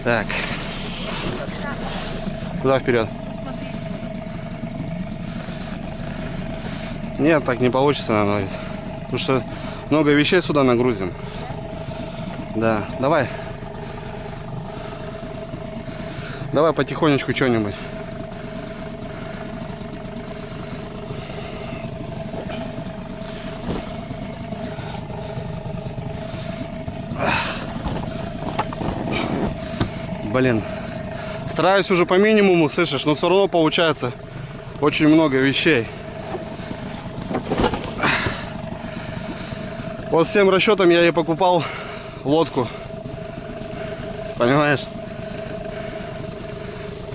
Так. Куда вперед? Нет, так не получится, наверное. Потому что много вещей сюда нагрузим. Да, давай. Давай потихонечку что-нибудь. Блин. Стараюсь уже по минимуму, слышишь, но все равно получается очень много вещей. Вот с тем расчетом я и покупал лодку. Понимаешь?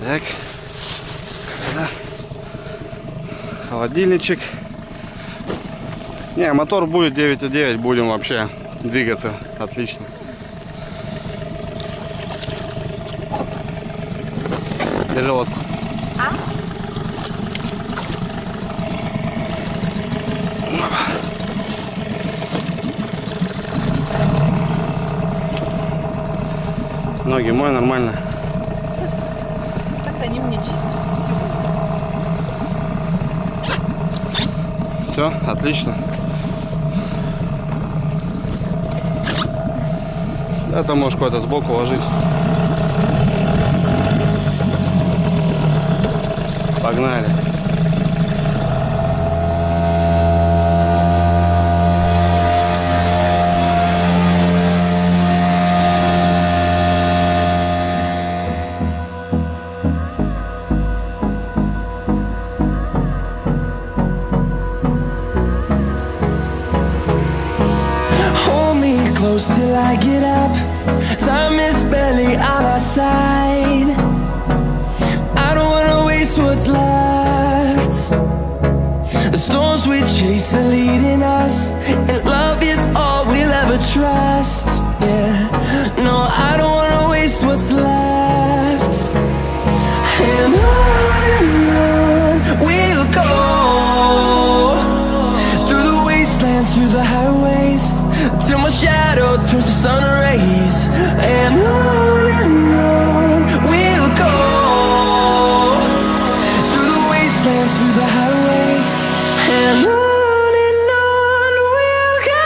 Так. Сюда. Холодильничек. Не, мотор будет 9.9, будем вообще двигаться. Отлично. Держи лодку. Ноги мой, нормально. Как-то они мне чистят. Все, отлично. Это можешь куда-то сбоку ложить. Погнали. Close till I get up. Time is barely on our side. I don't wanna waste what's left. The storms we chase are leading us, and love is all we'll ever trust. Yeah, no, I don't wanna waste what's left. And on we'll go, through the wastelands, through the highways, till my shadow turns to sun rays. And on we'll go, through the wastelands, through the highways. And on we'll go.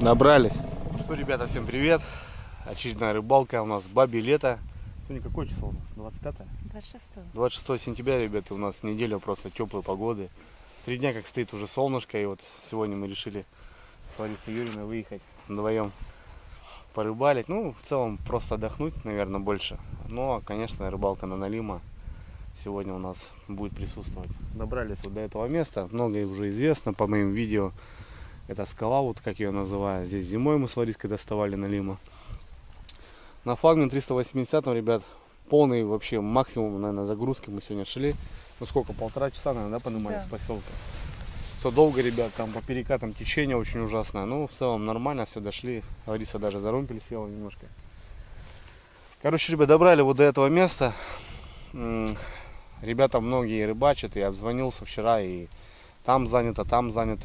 Набрались. Ну что, ребята, всем привет. Очередная рыбалка у нас бабье лето. Сегодня какое число у нас? 25-е? 26 сентября, ребята, у нас неделя просто теплой погоды. 3 дня как стоит уже солнышко. И вот сегодня мы решили с Ларисой Юрьевной выехать вдвоем порыбалить. Ну, в целом просто отдохнуть, наверное, больше. Но, конечно, рыбалка на налима сегодня у нас будет присутствовать. Добрались вот до этого места. Многое уже известно по моим видео. Это скала, вот как ее называю. Здесь зимой мы с Лариской доставали налима. На флагман 380, ребят, полный вообще максимум, наверное, загрузки мы сегодня шли. Ну сколько, 1,5 часа, наверное, да, поднимались с поселка. Все долго, ребят, там по перекатам течение очень ужасное. Ну, в целом нормально, все дошли. Лариса даже за румпель села немножко. Короче, ребят, добрали вот до этого места. Ребята многие рыбачат, я обзвонился вчера и там занято,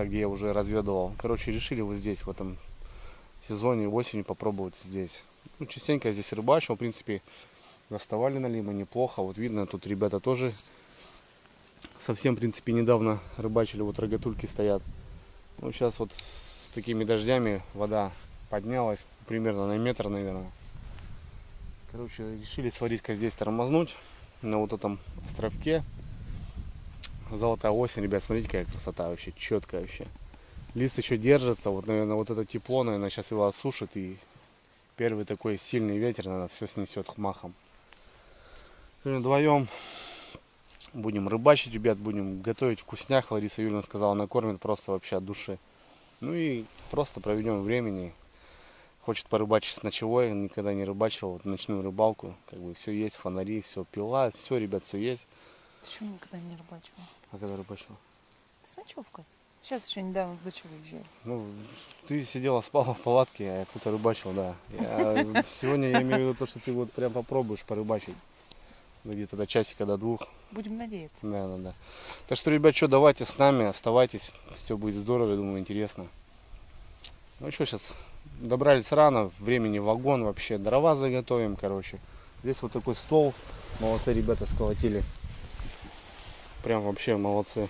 где я уже разведывал. Короче, решили вот здесь, в этом сезоне, осенью попробовать здесь. Ну, частенько я здесь рыбачил, в принципе, доставали налима неплохо. Вот видно, тут ребята тоже совсем, в принципе, недавно рыбачили, вот рогатульки стоят. Ну, сейчас вот с такими дождями вода поднялась примерно на метр, наверное. Короче, решили с Лариской здесь тормознуть, на вот этом островке. Золотая осень, ребят, смотрите, какая красота вообще, четкая вообще. Лист еще держится, вот, наверное, вот это тепло, наверное, сейчас его осушит, и первый такой сильный ветер, наверное, все снесет махом. Сегодня вдвоем будем рыбачить, ребят, будем готовить вкусняк. Лариса Юрьевна сказала, накормит просто вообще от души. Ну и просто проведем времени. Хочет порыбачить с ночевой, никогда не рыбачил, вот ночную рыбалку. Как бы все есть, фонари, все, пила, все, ребят, все есть. Почему никогда не рыбачила? А когда рыбачила? С ночевкой. Сейчас еще недавно с дочей выезжали. Ну, ты сидела, спала в палатке, а я кто-то рыбачил, да. Сегодня я имею в виду то, что ты вот прям попробуешь порыбачить. Где-то до часика, до 2. Будем надеяться. Да. Так что, ребят, что, давайте с нами, оставайтесь. Все будет здорово, я думаю, интересно. Ну что, сейчас добрались рано, времени вагон вообще. Дрова заготовим, короче. Здесь вот такой стол. Молодцы, ребята, сколотили. Прям вообще молодцы.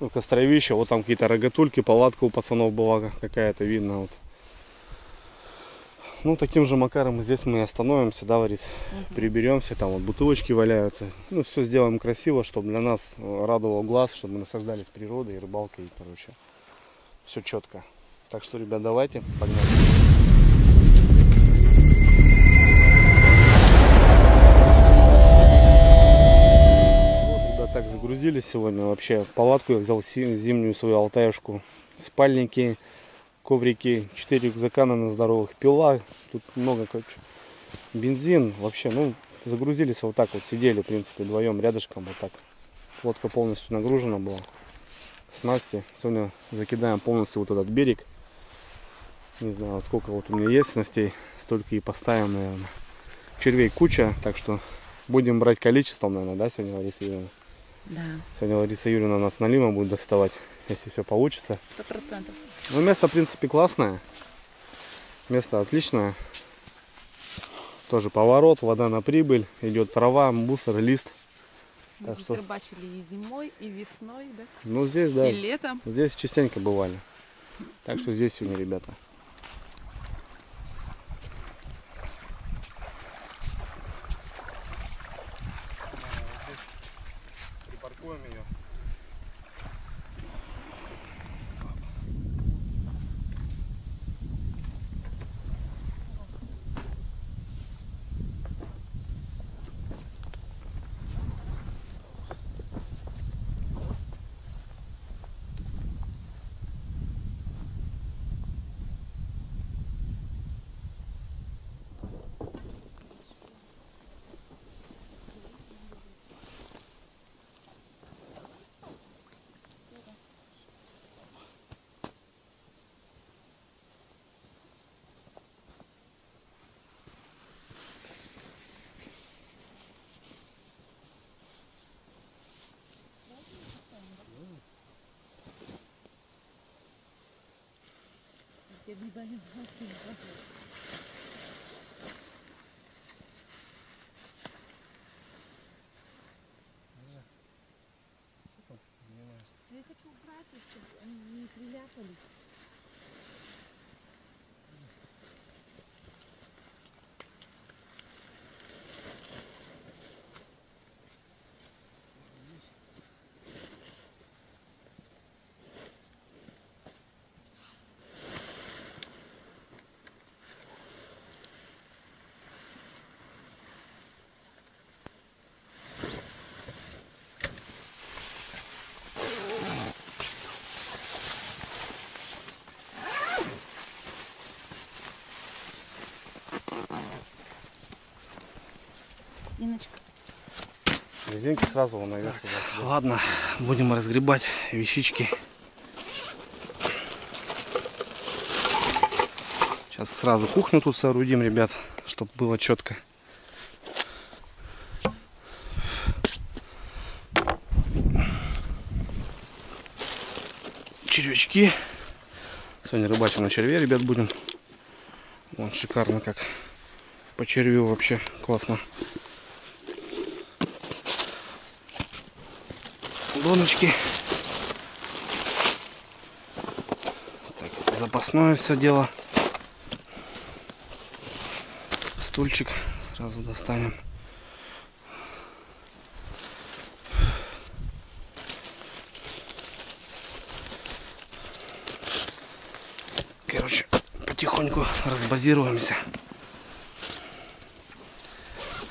Ну, костровище, вот там какие-то рогатульки, палатка у пацанов была какая-то, видно вот. Ну, таким же макаром здесь мы остановимся, да, Ларис? Приберемся, там вот бутылочки валяются. Ну, все сделаем красиво, чтобы для нас радовал глаз, чтобы мы наслаждались природой и рыбалкой, и, короче, все четко. Так что, ребят, давайте, погнали. Вот, ребят, так загрузились сегодня вообще. Палатку я взял зимнюю свою алтаюшку, спальники, коврики, 4 рюкзака на здоровых, пила, тут много, короче, бензин, вообще, ну, загрузились вот так вот, сидели, в принципе, вдвоем рядышком, вот так. Лодка полностью нагружена была, снасти. Сегодня закидаем полностью вот этот берег, не знаю, вот сколько вот у меня есть снастей, столько и поставим, наверное. Червей куча, так что будем брать количеством, наверное, да, сегодня, Лариса Юрьевна? Да. Сегодня Лариса Юрьевна нас налима будет доставать, если все получится. 100%. Ну, место, в принципе, классное. Место отличное. Тоже поворот, вода на прибыль. Идет трава, мусор, лист. Мы здесь рыбачили и зимой, и весной, да? Ну, здесь, да. И летом. Здесь частенько бывали. Так что здесь сегодня, ребята. Здесь припаркуем ее. Я хочу убрать, чтобы они не приляпались. Иночка. Резинки сразу вон наверх. Ладно, будем разгребать вещички. Сейчас сразу кухню тут соорудим, ребят, чтобы было четко. Червячки. Сегодня рыбачим на черве, ребят, будем. Вон шикарно как. По червю вообще классно. Доночки. Так, запасное все дело. Стульчик сразу достанем. Короче, потихоньку разбазируемся.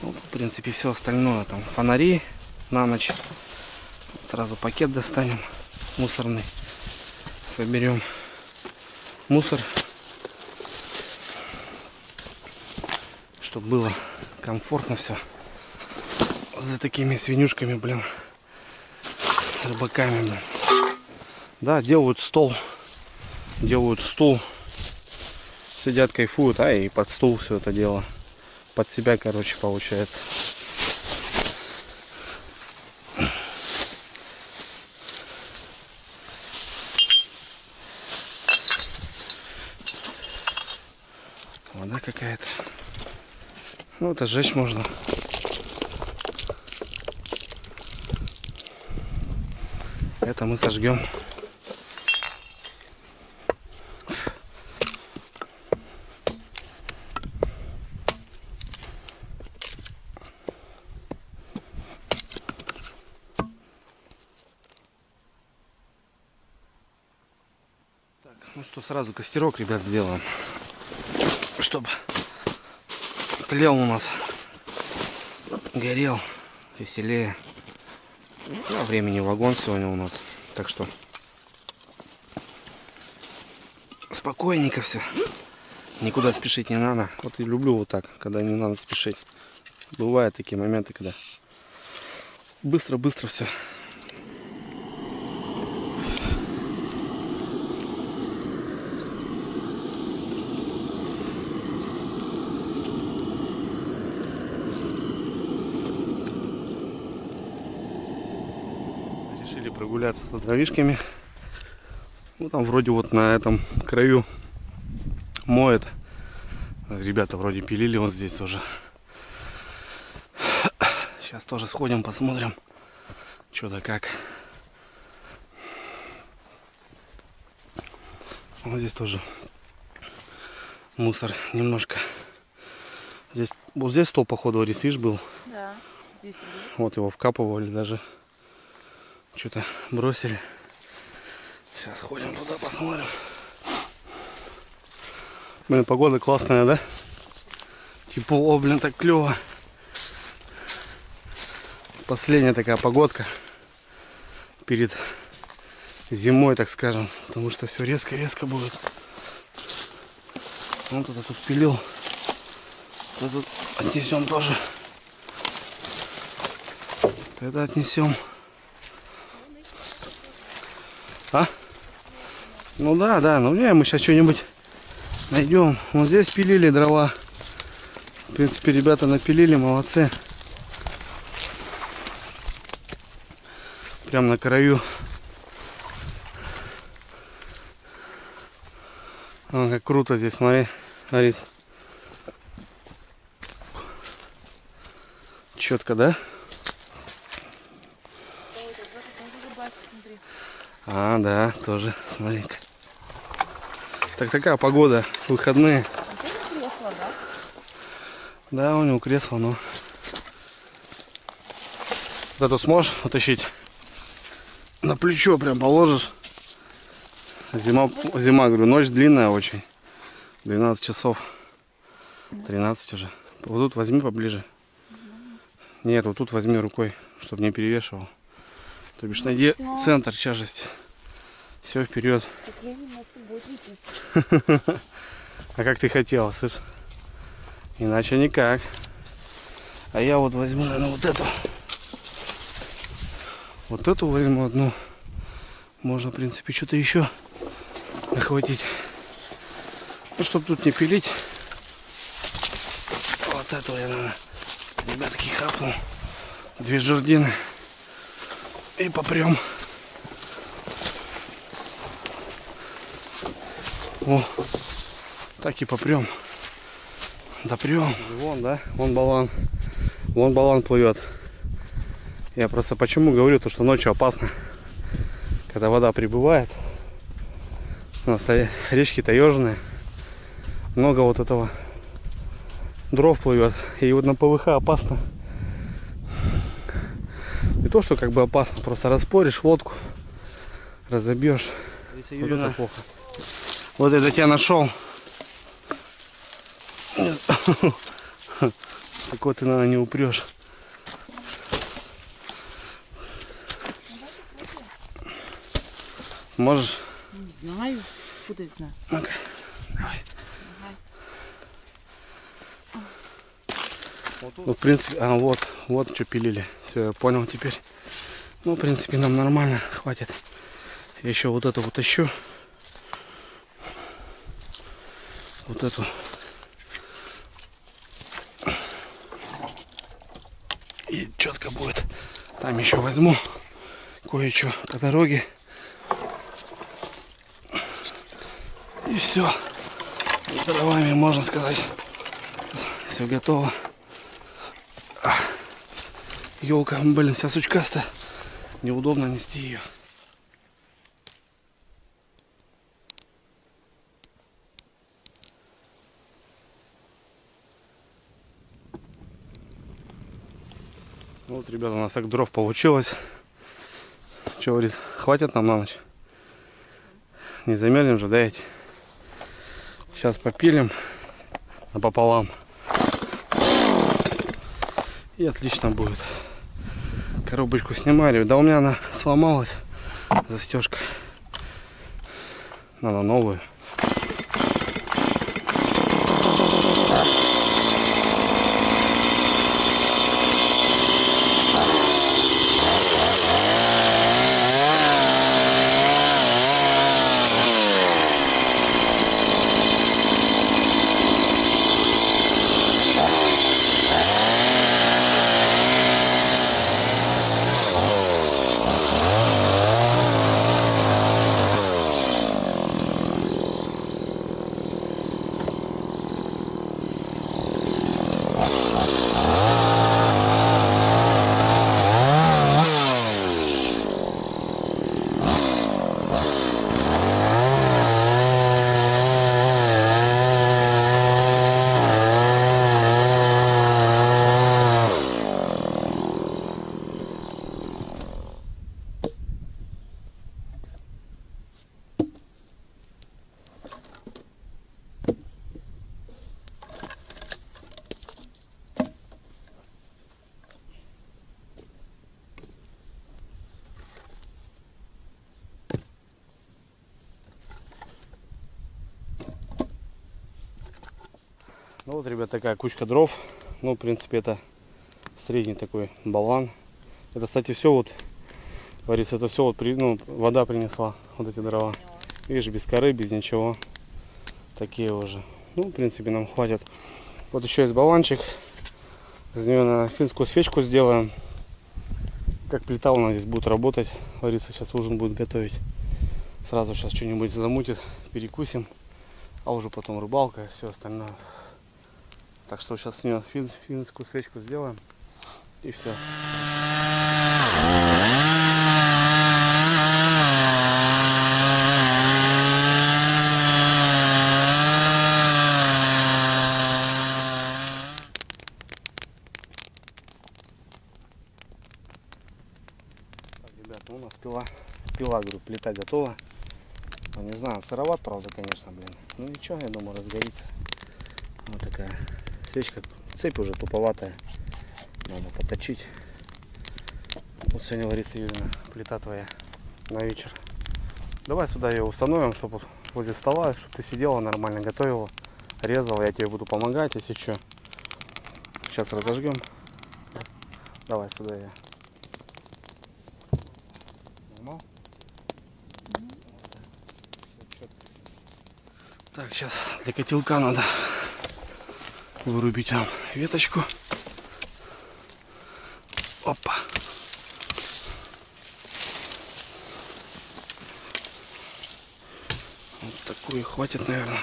Вот, в принципе, все остальное. Там фонари на ночь. Сразу пакет достанем мусорный. Соберем мусор, чтобы было комфортно все. За такими свинюшками, блин, рыбаками, блин. Да, делают стол, делают стул, сидят, кайфуют, а и под стул все это дело, под себя, короче, получается. Вода какая-то. Ну, это сжечь можно. Это мы сожгем. Так, ну что, сразу костерок, ребят, сделаем, чтобы тлел у нас, горел веселее. Ну, времени вагон сегодня у нас, так что спокойненько все, никуда спешить не надо. Вот и люблю вот так, когда не надо спешить. Бывают такие моменты, когда быстро-быстро все. Прогуляться с дровишками. Ну там вроде вот на этом краю моет. Ребята вроде пилили вот здесь тоже. Сейчас тоже сходим, посмотрим, что да как. Вот здесь тоже мусор немножко. Здесь, вот здесь стол, походу, ресвиш был. Да, здесь был. Вот его вкапывали даже. Что-то бросили. Сейчас ходим туда, посмотрим. Блин, погода классная, да? Тепло, блин, так клево. Последняя такая погодка перед зимой, так скажем. Потому что все резко-резко будет. Вон кто-то тут пилил. Тут отнесем тоже. Тогда отнесем. А? Ну да, ну не, мы сейчас что-нибудь найдем. Вот здесь пилили дрова. В принципе, ребята напилили, молодцы. Прям на краю. О, как круто здесь, смотри, Арис. Четко, да? А, да, тоже, смотри-ка. Так, такая погода, выходные. Кресло, да? Да, у него кресло, но... Вот эту сможешь утащить? На плечо прям положишь. Зима, говорю, ночь длинная очень. 12 часов. 13 уже. Вот тут возьми поближе. Нет, вот тут возьми рукой, чтобы не перевешивал. То бишь найди центр тяжести. Все, вперед. А как ты хотела, слышь? Иначе никак. А я вот возьму, наверное, вот эту. Вот эту возьму одну. Можно, в принципе, что-то еще охватить. Ну, чтобы тут не пилить. Вот эту я, наверное, ребятки, хапну. 2 жердины. И попрем. О, так и попрем. Допрем. Вон, да? Вон балан. Вон балан плывет. Я просто почему говорю, то, что ночью опасно. Когда вода прибывает. У нас речки таежные. Много вот этого дров плывет. И вот на ПВХ опасно. Не то, что как бы опасно, просто распоришь лодку, разобьешь. Вот это плохо. Вот это тебя нашел. Такой ты, наверное, не упрешь. Можешь? Не знаю. Куда я знаю? Ну-ка, давай. Ну, в принципе, вот что пилили. Все, я понял теперь. Ну, в принципе, нам нормально, хватит. Я еще вот это утащу. Вот эту. И четко будет. Там еще возьму кое-что по дороге. И все. С дровами, можно сказать, все готово. Елка, блин, вся сучкастая. Неудобно нести ее. Ну вот, ребята, у нас так дров получилось. Че, говорит, хватит нам на ночь? Не замерзнем же, да, эти? Сейчас попилим напополам. И отлично будет. Коробочку снимали. Да у меня она сломалась. Застежка. Надо новую. Ну вот, ребят, такая кучка дров. Ну, в принципе, это средний такой болван. Это, кстати, все вот, говорится, это все вот, вода принесла, вот эти дрова. Видишь, без коры, без ничего. Такие уже. Ну, в принципе, нам хватит. Вот еще есть болванчик. Из нее, наверное, финскую свечку сделаем. Как плита у нас здесь будет работать. Говорится, сейчас ужин будет готовить. Сразу сейчас что-нибудь замутит, перекусим. А уже потом рыбалка и все остальное. Так что сейчас с нее финскую свечку сделаем. И все. Так, ребят, ну у нас пила, говорю, плита готова. Ну, не знаю, сыроват, правда, конечно, блин. Ну ничего, я думаю, разгорится. Вот такая свечка. Цепь уже туповатая. Надо поточить. Вот сегодня, Лариса Юрьевна, плита твоя на вечер. Давай сюда ее установим, чтобы возле стола, чтобы ты сидела нормально, готовила, резала. Я тебе буду помогать, если что. Сейчас разожгем. Давай сюда я. Нормал? Так, сейчас для котелка надо вырубить веточку. Опа. Вот такую хватит, наверное.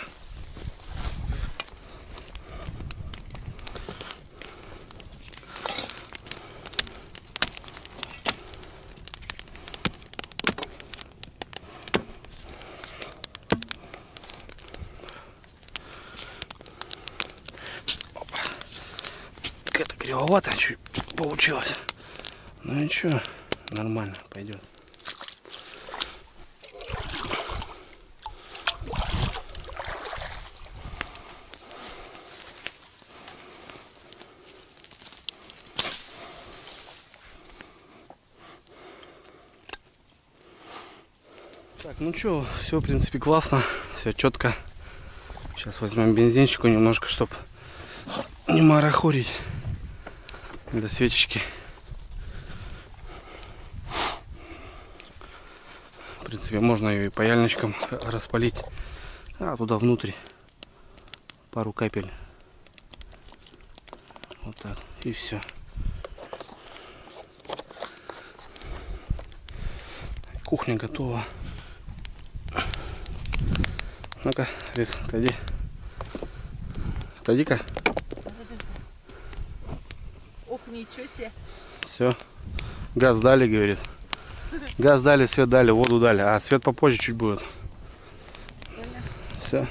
Какая-то кривовато чуть получилось. Ну ничего, нормально пойдет. Так, ну что, все в принципе классно, все четко. Сейчас возьмем бензинчику немножко, чтобы не марахурить до свечечки. В принципе, можно ее и паяльничком распалить, а туда внутрь пару капель. Вот так, и все. Кухня готова. Ну-ка, Рис, отойди. Отойди-ка. Ох, ничего себе. Все. Газ дали, говорит. Газ дали, свет дали, воду дали. А свет попозже чуть будет. Все.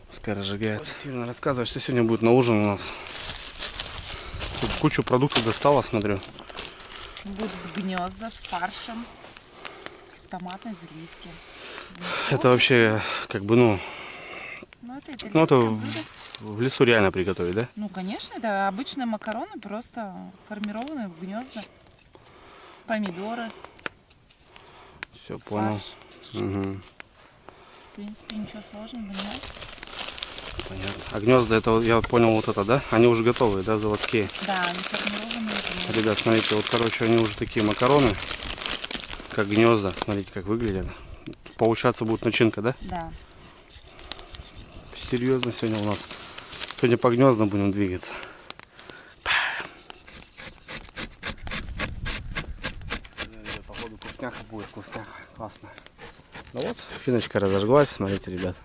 Пускай разжигается. Сильно рассказывай, что сегодня будет на ужин у нас. Тут кучу продуктов достала, смотрю. Будут гнезда с фаршем, томатной заливки. Это вообще, как бы, ну это в лесу реально приготовить, да? Ну, конечно, это обычные макароны, просто формированные в гнезда. Помидоры. Все, понял. Угу. В принципе, ничего сложного, нет. Понятно. А гнезда, это, я понял, вот это, да? Они уже готовые, да, заводские? Да, они формированные. Ребят, смотрите, вот, короче, они уже такие макароны, как гнезда. Смотрите, как выглядят. Получаться будет начинка, да? Да. Серьезно сегодня у нас. Сегодня по гнездам будем двигаться. Походу вкусняха будет, вкусняха. Классно. Ну вот, финочка разожглась, смотрите, ребят.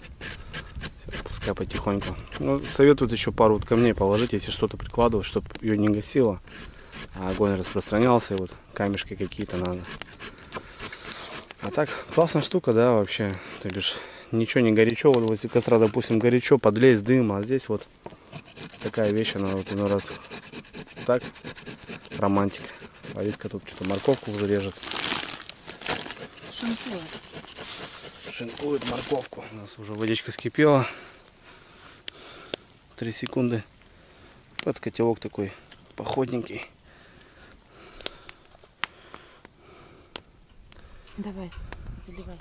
Пускай потихоньку. Ну, советуют еще пару вот камней положить, если что-то прикладывать, чтобы ее не гасило. А огонь распространялся, и вот камешки какие-то надо. А так, классная штука, да, вообще. То бишь, ничего не горячо. Вот возле костра, допустим, горячо, подлезть дым, а здесь вот такая вещь, она вот иной раз так, романтика. Лариска тут что-то морковку уже режет. Шинкует. Шинкует морковку. У нас уже водичка скипела. 3 секунды. Вот котелок такой походненький. Давай, заливай.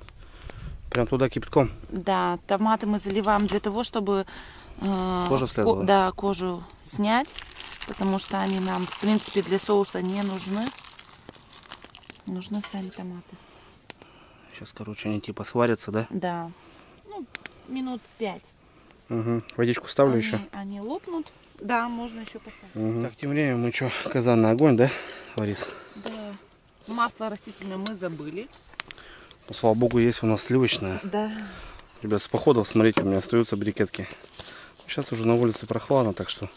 Прям туда кипятком? Да, томаты мы заливаем для того, чтобы кожу слезла. да, кожу снять, потому что они нам, в принципе, для соуса не нужны. Нужны сами томаты. Сейчас, короче, они типа сварятся, да? Да. Ну, минут 5. Угу. Водичку ставлю еще. Они лопнут. Да, можно еще поставить. Угу. Так, тем временем мы что, казан на огонь, да, Ларис? Да. Масло растительное мы забыли. Ну, слава богу, есть у нас сливочное. Да. Ребят, с походов, смотрите, у меня остаются брикетки. Сейчас уже на улице прохладно, так что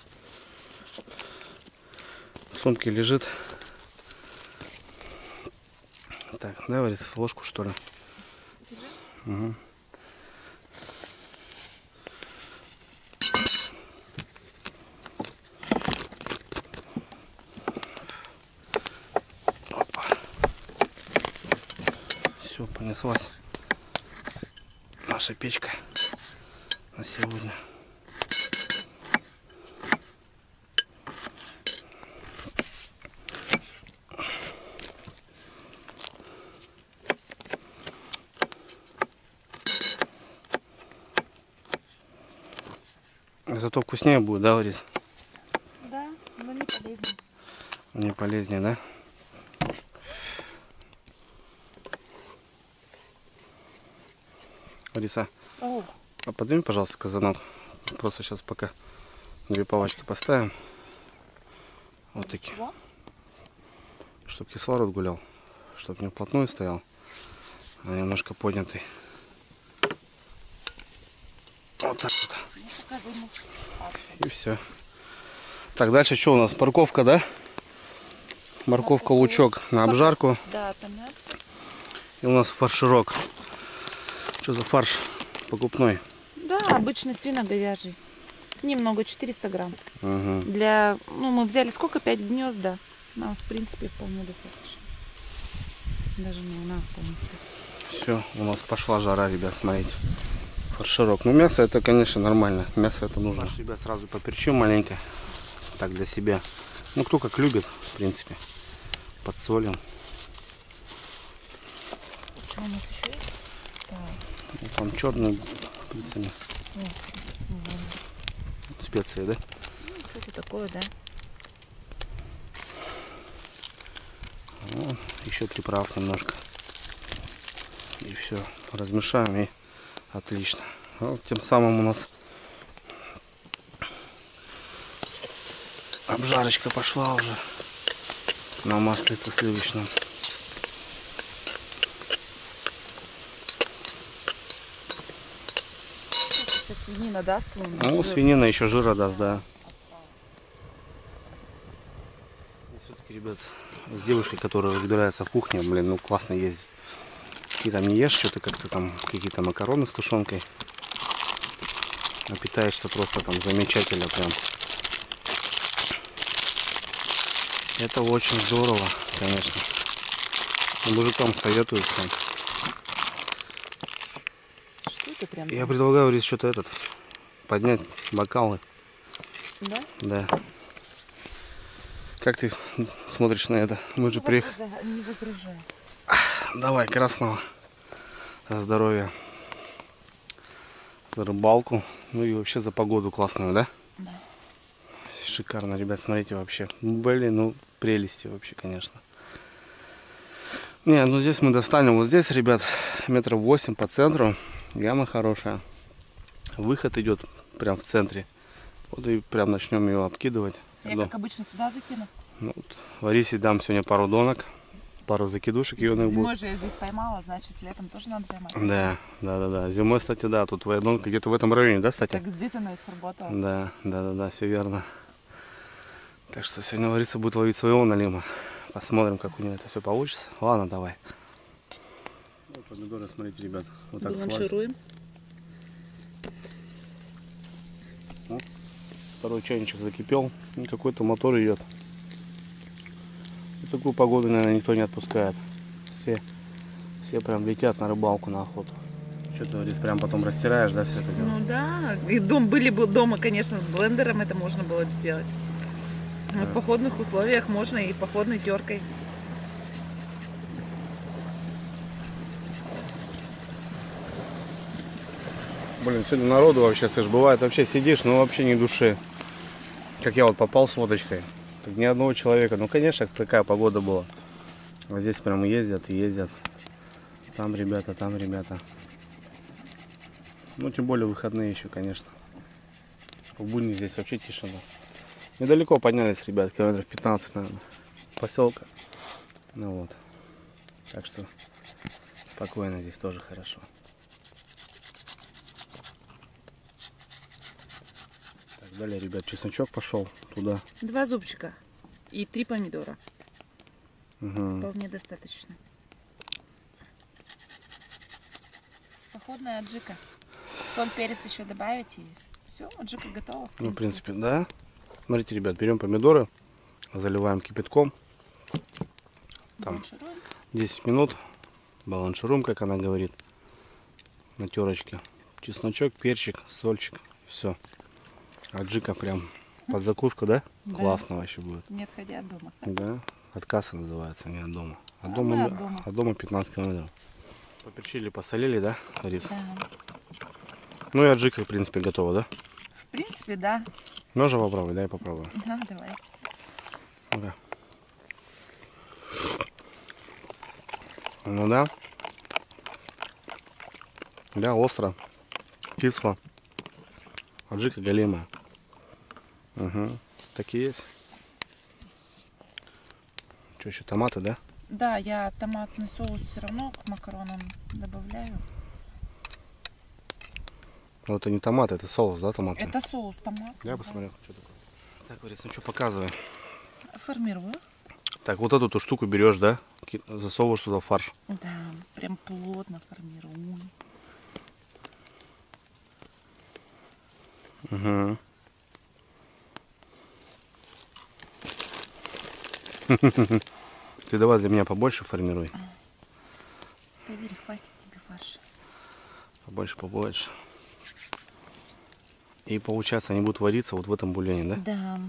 в сумке лежит. Так, да, Ларис, ложку что ли? Держи. Угу. Все, понеслась наша печка на сегодня. Зато вкуснее будет, да, Ларис? Да, но не полезнее. Не полезнее, да? Лариса, а подними, пожалуйста, казанок. Просто сейчас пока 2 палочки поставим. Вот такие. Чтобы кислород гулял. Чтобы не вплотную стоял, а немножко поднятый. Вот так вот. И все. Так, дальше что у нас? Морковка, да? Морковка, лучок на обжарку. Да, томят. И у нас фарширок. Что за фарш покупной? Да, обычный свино-говяжий. Немного, 400 грамм. Угу. Для, ну, мы взяли сколько? 5 гнезд, да. Нам, в принципе, вполне достаточно. Даже не на останется. Все, у нас пошла жара, ребят, смотрите. Фарширок. Ну, мясо это, конечно, нормально. Мясо это нужно. Ребят, сразу поперчим маленько. Так, для себя. Ну, кто как любит, в принципе. Подсолим. Что у нас еще есть? Так. Ну, там черные специями. Специи, да? Ну, что-то такое, да. Ну, еще приправ немножко. И все. Размешаем и отлично. Вот, тем самым у нас обжарочка пошла уже на маслице сливочном. Свинина даст вам? Ну, свинина еще жира даст, да. Все-таки, ребят, с девушкой, которая разбирается в кухне, блин, ну классно ездить. Ты там не ешь что-то, как-то там какие-то макароны с тушенкой. А питаешься просто там замечательно прям. Это очень здорово, конечно. Мужикам советую прям. Что это прям? Я предлагаю, говорит, что-то этот поднять бокалы. Да? Да. Как ты смотришь на это? Мы же приехали. Не возражаю. Давай, красного. За здоровье. За рыбалку. Ну и вообще за погоду классную, да? Да. Шикарно, ребят, смотрите вообще. Блин, ну прелести вообще, конечно. Не, ну здесь мы достанем. Вот здесь, ребят, 8 метров по центру. Яма хорошая. Выход идет прям в центре. Вот и прям начнем ее обкидывать. Я, как обычно, сюда закину. Ну, вот, Ларисе дам сегодня пару донок. Пару закидушек юных будет. Зимой же я здесь поймала, значит, летом тоже надо поймать. Да. Зимой, кстати, да, тут твоя донка где-то в этом районе, да, кстати? Так здесь она и сработала. Да, все верно. Так что сегодня Лариса будет ловить своего налима. Посмотрим, как у нее это все получится. Ладно, давай. Вот помидоры, смотрите, ребят. Вот так бланшируем. Второй чайничек закипел. И какой-то мотор идет. И такую погоду, наверное, никто не отпускает. Все прям летят на рыбалку, на охоту. Что ты, Ларис, прям потом растираешь, да, все это дело? Ну да. И были бы дома, конечно, блендером это можно было сделать. Но в походных условиях можно и походной теркой. Блин, сегодня народу вообще, слышь, бывает, вообще сидишь, ну вообще ни души. Как я вот попал с водочкой, так ни одного человека. Ну, конечно, такая погода была. Вот здесь прям ездят и ездят. Там ребята, там ребята. Ну, тем более выходные еще, конечно. В будни здесь вообще тишина. Недалеко поднялись, ребят, километров 15, наверное, поселка. Ну вот. Так что спокойно здесь тоже хорошо. Так, далее, ребят, чесночок пошел туда. 2 зубчика и 3 помидора. Угу. Вполне достаточно. Походная аджика. Соль, перец еще добавить и все, аджика готова. Ну, в принципе, да. Смотрите, ребят, берем помидоры, заливаем кипятком. Там 10 минут. Баланшируем, как она говорит. На терочке. Чесночок, перчик, сольчик. Все. Аджика прям под закуску, да? Да. Классно вообще будет. Не отходя от дома. Да. От кассы называется, не от дома. От дома. дома 15 километров. Поперчили, посолили, да, Лариса? Да. Ну и аджика, в принципе, готова, да? В принципе, да. Ножа попробуй, дай попробую. Да, давай. Да. Ну да. Да, остро. Кисло. Аджика голимая. Угу. Такие есть. Что еще, томаты, да? Да, я томатный соус все равно к макаронам добавляю. Ну это не томат, это соус, да, томатный? Это соус томат. Я посмотрел, что такое. Так, Борис, ну что, показывай. Формирую. Так, вот эту штуку берешь, да? Засовываешь туда фарш. Да, прям плотно формирую. Угу. Ты давай для меня побольше формируй. Поверь, хватит тебе фарша. Побольше. И получается, они будут вариться вот в этом бульоне, да? Да.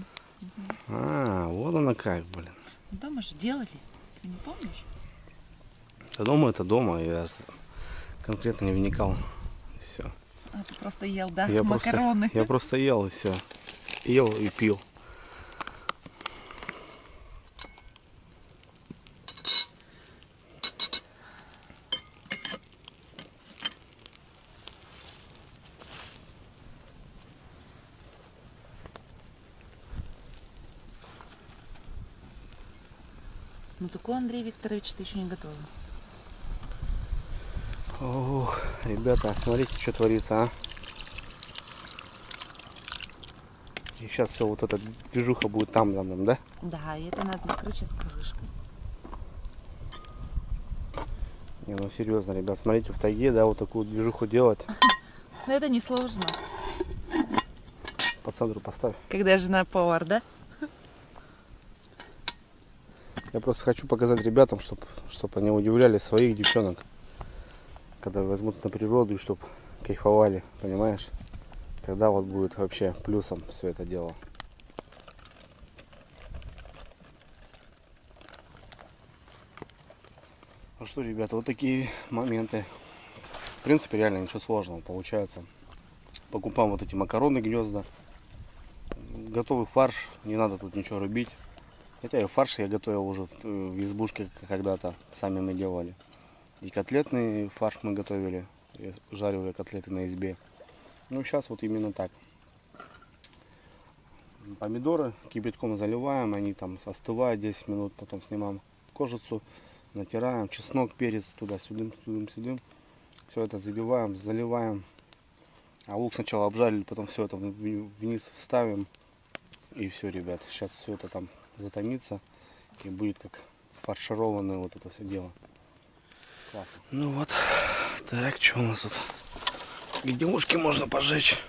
А, вот она как, блин. Дома же делали. Ты не помнишь? Это дома, я конкретно не вникал. Все. А ты просто ел, да? Я Макароны. Я просто ел и все. Ел и пил. Ну такой, Андрей Викторович, ты еще не готовил. Ох, ребята, смотрите, что творится, а. И сейчас все вот эта движуха будет там, да? Да, и это надо накрыть сейчас крышкой. Не, ну серьезно, ребят, смотрите, в тайге, да, вот такую движуху делать. Но это не сложно. Под Сандру поставь. Когда жена повар, да? Я просто хочу показать ребятам, чтобы они удивляли своих девчонок, когда возьмут на природу и чтобы кайфовали, понимаешь? Тогда вот будет вообще плюсом все это дело. Ну что, ребята, вот такие моменты. В принципе, реально ничего сложного получается. Покупаем вот эти макароны, гнезда. Готовый фарш, не надо тут ничего рубить. Хотя и фарш я готовил уже в избушке когда-то, сами мы делали. И котлетный фарш мы готовили. Я жарил я котлеты на избе. Ну сейчас вот именно так. Помидоры кипятком заливаем, они там остывают 10 минут, потом снимаем кожицу, натираем, чеснок, перец туда, сюда. Все это забиваем, заливаем. А лук сначала обжарили, потом все это вниз вставим. И все, ребят, сейчас все это там затомится и будет как фаршированное вот это все дело. Классно. Ну вот, так, что у нас тут? Леденушки можно пожечь,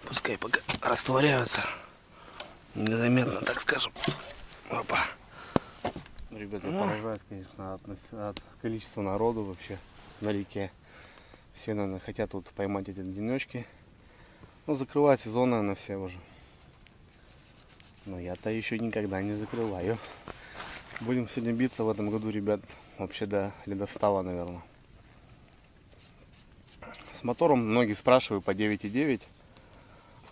пускай пока растворяются, незаметно, так скажем. Опа. Ребята, я поражаюсь, конечно, от количества народу вообще на реке. Все, наверное, хотят тут поймать эти денечки. Ну, закрывать сезон, наверное, все уже. Но я-то еще никогда не закрываю. Будем сегодня биться в этом году, ребят, вообще до ледостава, наверное. С мотором многие спрашивают по 9,9.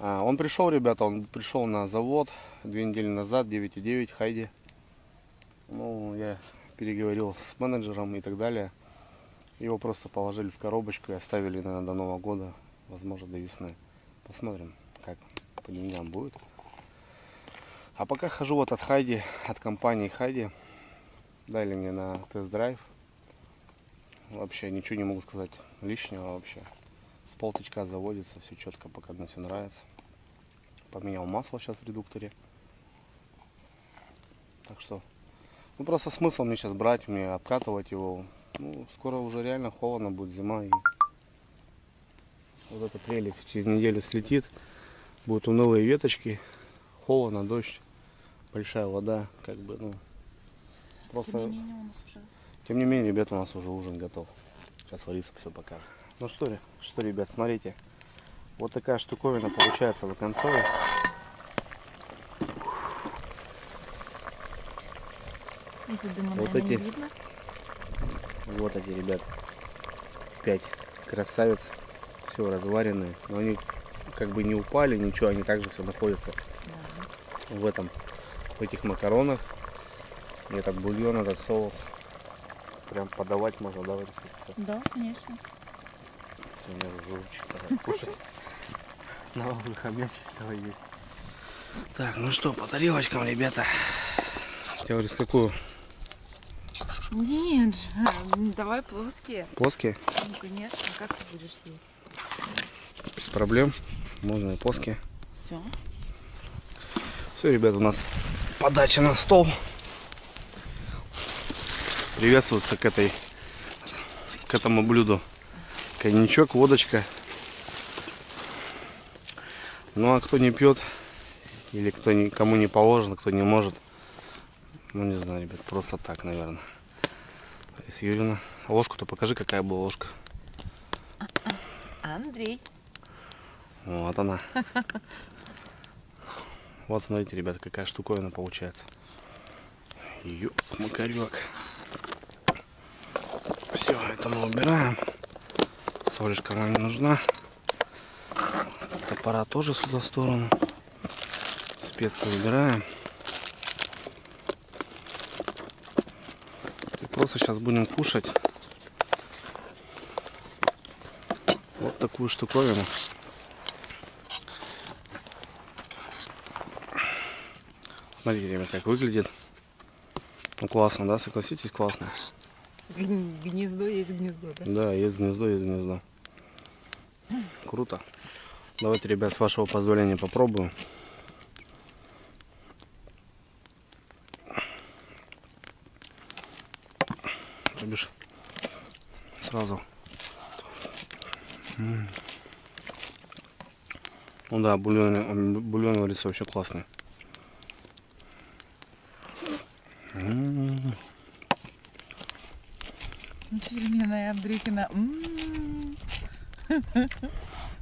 Он пришел, ребята, он пришел на завод 2 недели назад, 9,9 Хайди. Ну, я переговорил с менеджером и так далее. Его просто положили в коробочку и оставили, наверное, до Нового года, возможно, до весны. Посмотрим, как по деньгам будет. А пока хожу вот от Хайди, от компании Хайди. Дали мне на тест-драйв. Вообще ничего не могу сказать лишнего вообще. С полточка заводится, все четко, пока мне все нравится. Поменял масло сейчас в редукторе. Так что, ну просто смысл мне сейчас брать, мне обкатывать его. Ну, скоро уже реально холодно будет, зима. И вот эта прелесть через неделю слетит. Будут унылые веточки. Холодно, дождь. Большая вода, как бы, ну, просто... Тем не менее, ребята, у нас уже ужин готов. Сейчас Лариса все покажет. Ну что, ребят, смотрите. Вот такая штуковина получается в концове. Вот эти, вот эти, ребят, 5 красавиц, все разваренные, но они как бы не упали, ничего, они также все находятся в этих макаронах. И этот бульон, этот соус, прям подавать можно, да, Лариса? Да, конечно. Все, у меня желудочек, пора кушать. Новый хомячий целый есть. Так, ну что, по тарелочкам, ребята. Я говорю, с какую? Нет же, давай плоские. Плоские? Ну, конечно, как ты будешь есть? Без проблем, можно и плоские. Все. Все, ребята, у нас подача на стол. Приветствуется к этому блюду коньячок, водочка. Ну а кто не пьет, или кому не положено, кто не может, ну не знаю, ребят, просто так, наверное. Лариса Юрьевна, ложку-то покажи, какая была ложка. Андрей. Вот она. Вот смотрите, ребята, какая штуковина получается. Ёп, макарек. Все, это мы убираем. Солишка нам не нужна. Топора тоже сюда в сторону. Специи убираем. И просто сейчас будем кушать вот такую штуковину. Смотрите, ребят, как выглядит. Ну классно, да? Согласитесь, классно. Гнездо есть гнездо, да? Да, есть гнездо, есть гнездо. Круто. Давайте, ребят, с вашего позволения попробую. То бишь, сразу. Ну да, бульон варится вообще классный. Современная Андрейкина. Не,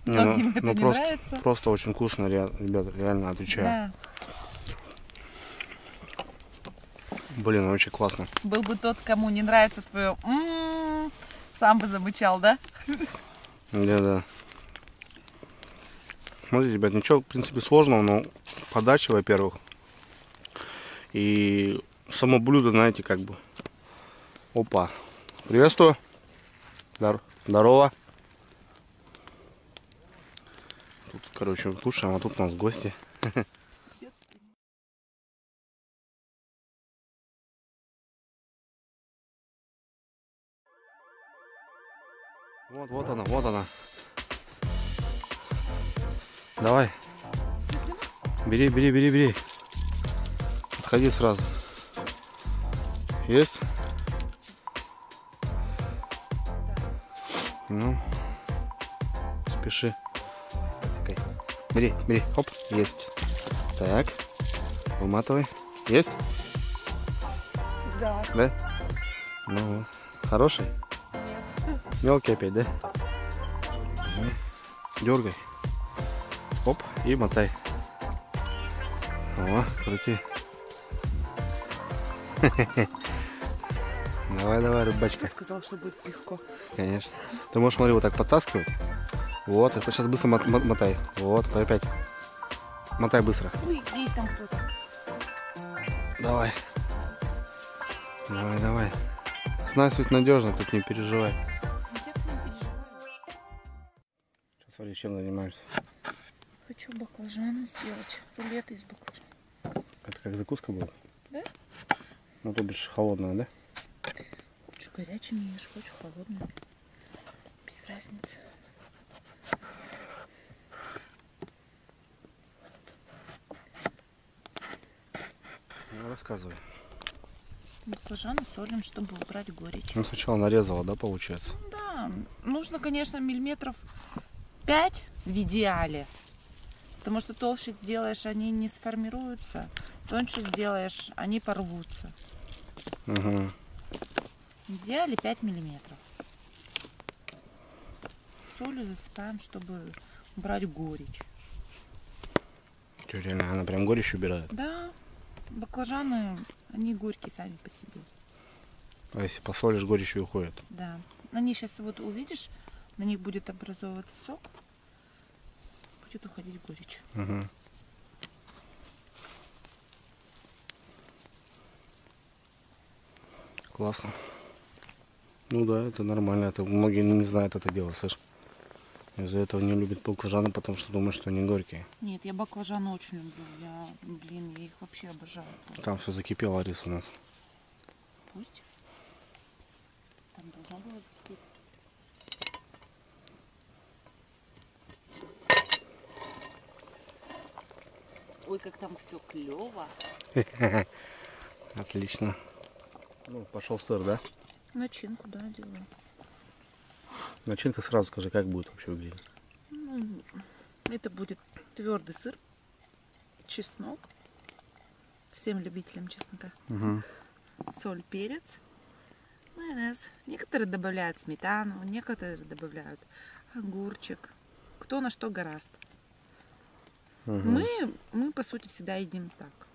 Многим это не просто, нравится. просто очень вкусно, ребята, реально отвечаю. Да. Блин, вообще классно. Был бы тот, кому не нравится твое сам бы замычал, да? Да. Смотрите, ребят, ничего, в принципе, сложного, но подача, во-первых. И само блюдо, знаете, как бы. Опа. Приветствую. Здорово. Тут, короче, кушаем, а тут у нас гости. Вот она, вот она. Давай. Бери. Подходи сразу. Есть? Ну, спеши. Бери. Хоп, есть. Так, выматывай. Есть? Да. Да? Ну, хороший? Мелкий опять, да? Дергай. Оп, и мотай. О, крути. Давай, рыбачка. Ты сказал, что будет легко. Конечно. Ты можешь, смотри, вот так подтаскивать. Вот, это сейчас быстро мотай. Вот, опять. Мотай быстро. Ой, есть там кто-то. Давай. Снасть ведь надежно, тут не переживай. Сейчас смотри, чем занимаешься. Хочу баклажаны сделать. Рулет из баклажан. Это как закуска будет? Да? Ну, то бишь холодная, да? Хочу горячими ешь, хочу холодными. Без разницы. Ну, рассказывай. Баклажаны солим, чтобы убрать горечь. Ну, сначала нарезала, да, получается? Ну, да, нужно, конечно, миллиметров 5 в идеале. Потому что толще сделаешь, они не сформируются. Тоньше сделаешь, они порвутся. Угу. В идеале 5 миллиметров. Солью засыпаем, чтобы убрать горечь. Что, реально, она прям горечь убирает? Да, баклажаны, они горькие сами по себе. А если посолишь, горечь и уходит? Да. Они сейчас, вот увидишь, на них будет образовываться сок. Будет уходить горечь. Угу. Классно. Ну да, это нормально. Это многие не знают это дело, слышь. Из-за этого не любят баклажаны, потому что думают, что они горькие. Нет, я баклажаны очень люблю. Я их вообще обожаю. Там все закипело, рис у нас. Пусть. Там должно было закипеть. Ой, как там все клево. Отлично. Ну, пошел сыр, да? Начинку, да, делаю. Начинка сразу скажи, как будет вообще выглядеть? Ну, это будет твердый сыр, чеснок. Всем любителям чеснока. Угу. Соль, перец, майонез. Некоторые добавляют сметану, некоторые добавляют огурчик. Кто на что гораст. Угу. Мы по сути всегда едим так.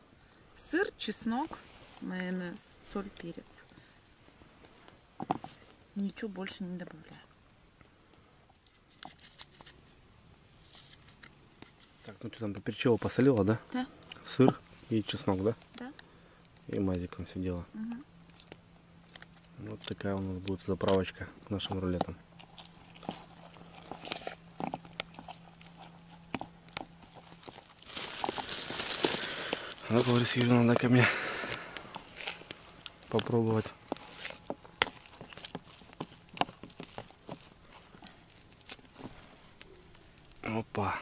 Сыр, чеснок, майонез, соль, перец. Ничего больше не добавляю. Так, ну ты там поперчила, посолила, да? Да. Сыр и чеснок, да? Да. И мазиком все дело. Угу. Вот такая у нас будет заправочка к нашим рулетам. Ну, Лариса Юрьевна, надо ко мне попробовать. Опа.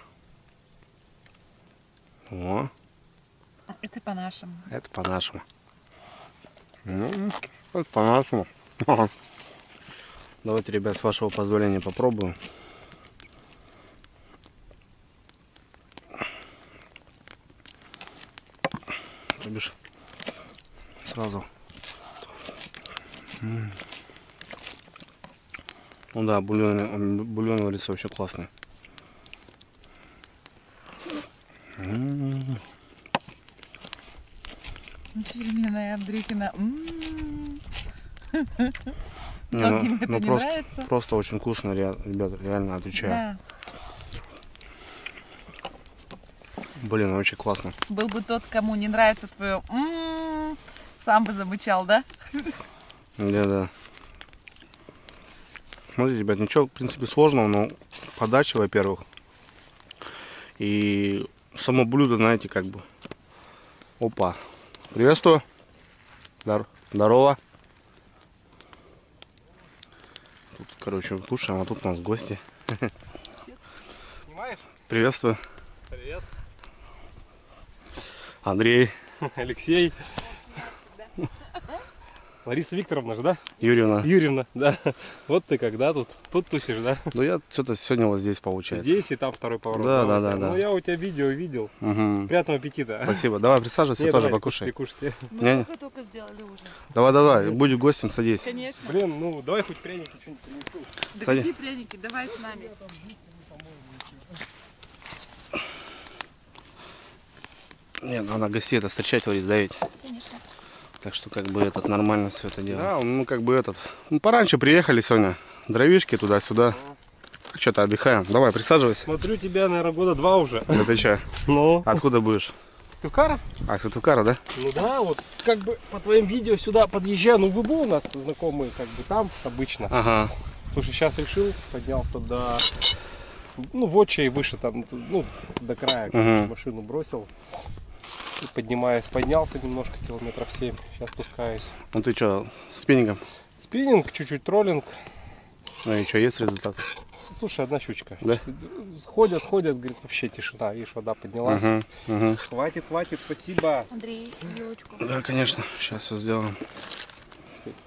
О, Это по-нашему. это по-нашему. Это по-нашему. Давайте, ребят, с вашего позволения попробуем. То бишь, сразу. Ну да, бульон варится вообще классный. Фирменная Андрюхина. Не, Многим это ну не просто, нравится. просто очень вкусно, ребят, реально отвечаю. Да. Блин, очень классно. Был бы тот, кому не нравится твое сам бы замычал, да? Да. Смотрите, ребят, ничего, в принципе, сложного, но подача, во-первых. И само блюдо, знаете, как бы. Опа. Приветствую. Здорово. Тут, короче, кушаем, а тут у нас гости. Снимаешь? Приветствую. Привет. Андрей. Алексей. Лариса Викторовна же, да? Юрьевна. Юрьевна, да. Вот ты когда тут тусишь, да? Ну я что-то сегодня вот здесь получается. Здесь и там второй поворот. Да. Ну я у тебя видео видел. Угу. Приятного аппетита. Спасибо. Давай присаживайся, Не, тоже давай, покушай. Кушайте. Не. Мы только сделали ужин. Давай, будь гостем, садись. Конечно. Блин, ну давай хоть пряники что-нибудь принесу. Да Садись. какие пряники? Давай с нами. Нет, надо гостей это встречать, варить, давить. Конечно. Так что как бы этот нормально все это дело. Да, ну как бы этот. Ну пораньше приехали сегодня. Дровишки туда-сюда. Что-то отдыхаем. Давай, присаживайся. Смотрю тебя, наверное, года 2 уже. Да ты че? Ну. Откуда будешь? Тукара? А, с Тукара, да? Ну да, вот как бы по твоим видео сюда подъезжаю. Ну вы был у нас знакомые, как бы там обычно. Ага. Слушай, сейчас решил, поднялся до, ну, в отче и выше, там, ну, до края, короче, машину бросил. И поднялся немножко, километров 7, сейчас спускаюсь. Ну ты что, спиннингом? Спиннинг, чуть-чуть троллинг. Ну и что, есть результат? Слушай, одна щучка. Да? Ходят, говорит, вообще тишина, видишь, вода поднялась. Угу. Хватит, спасибо. Андрей, вилочку. Да, конечно, сейчас все сделаем.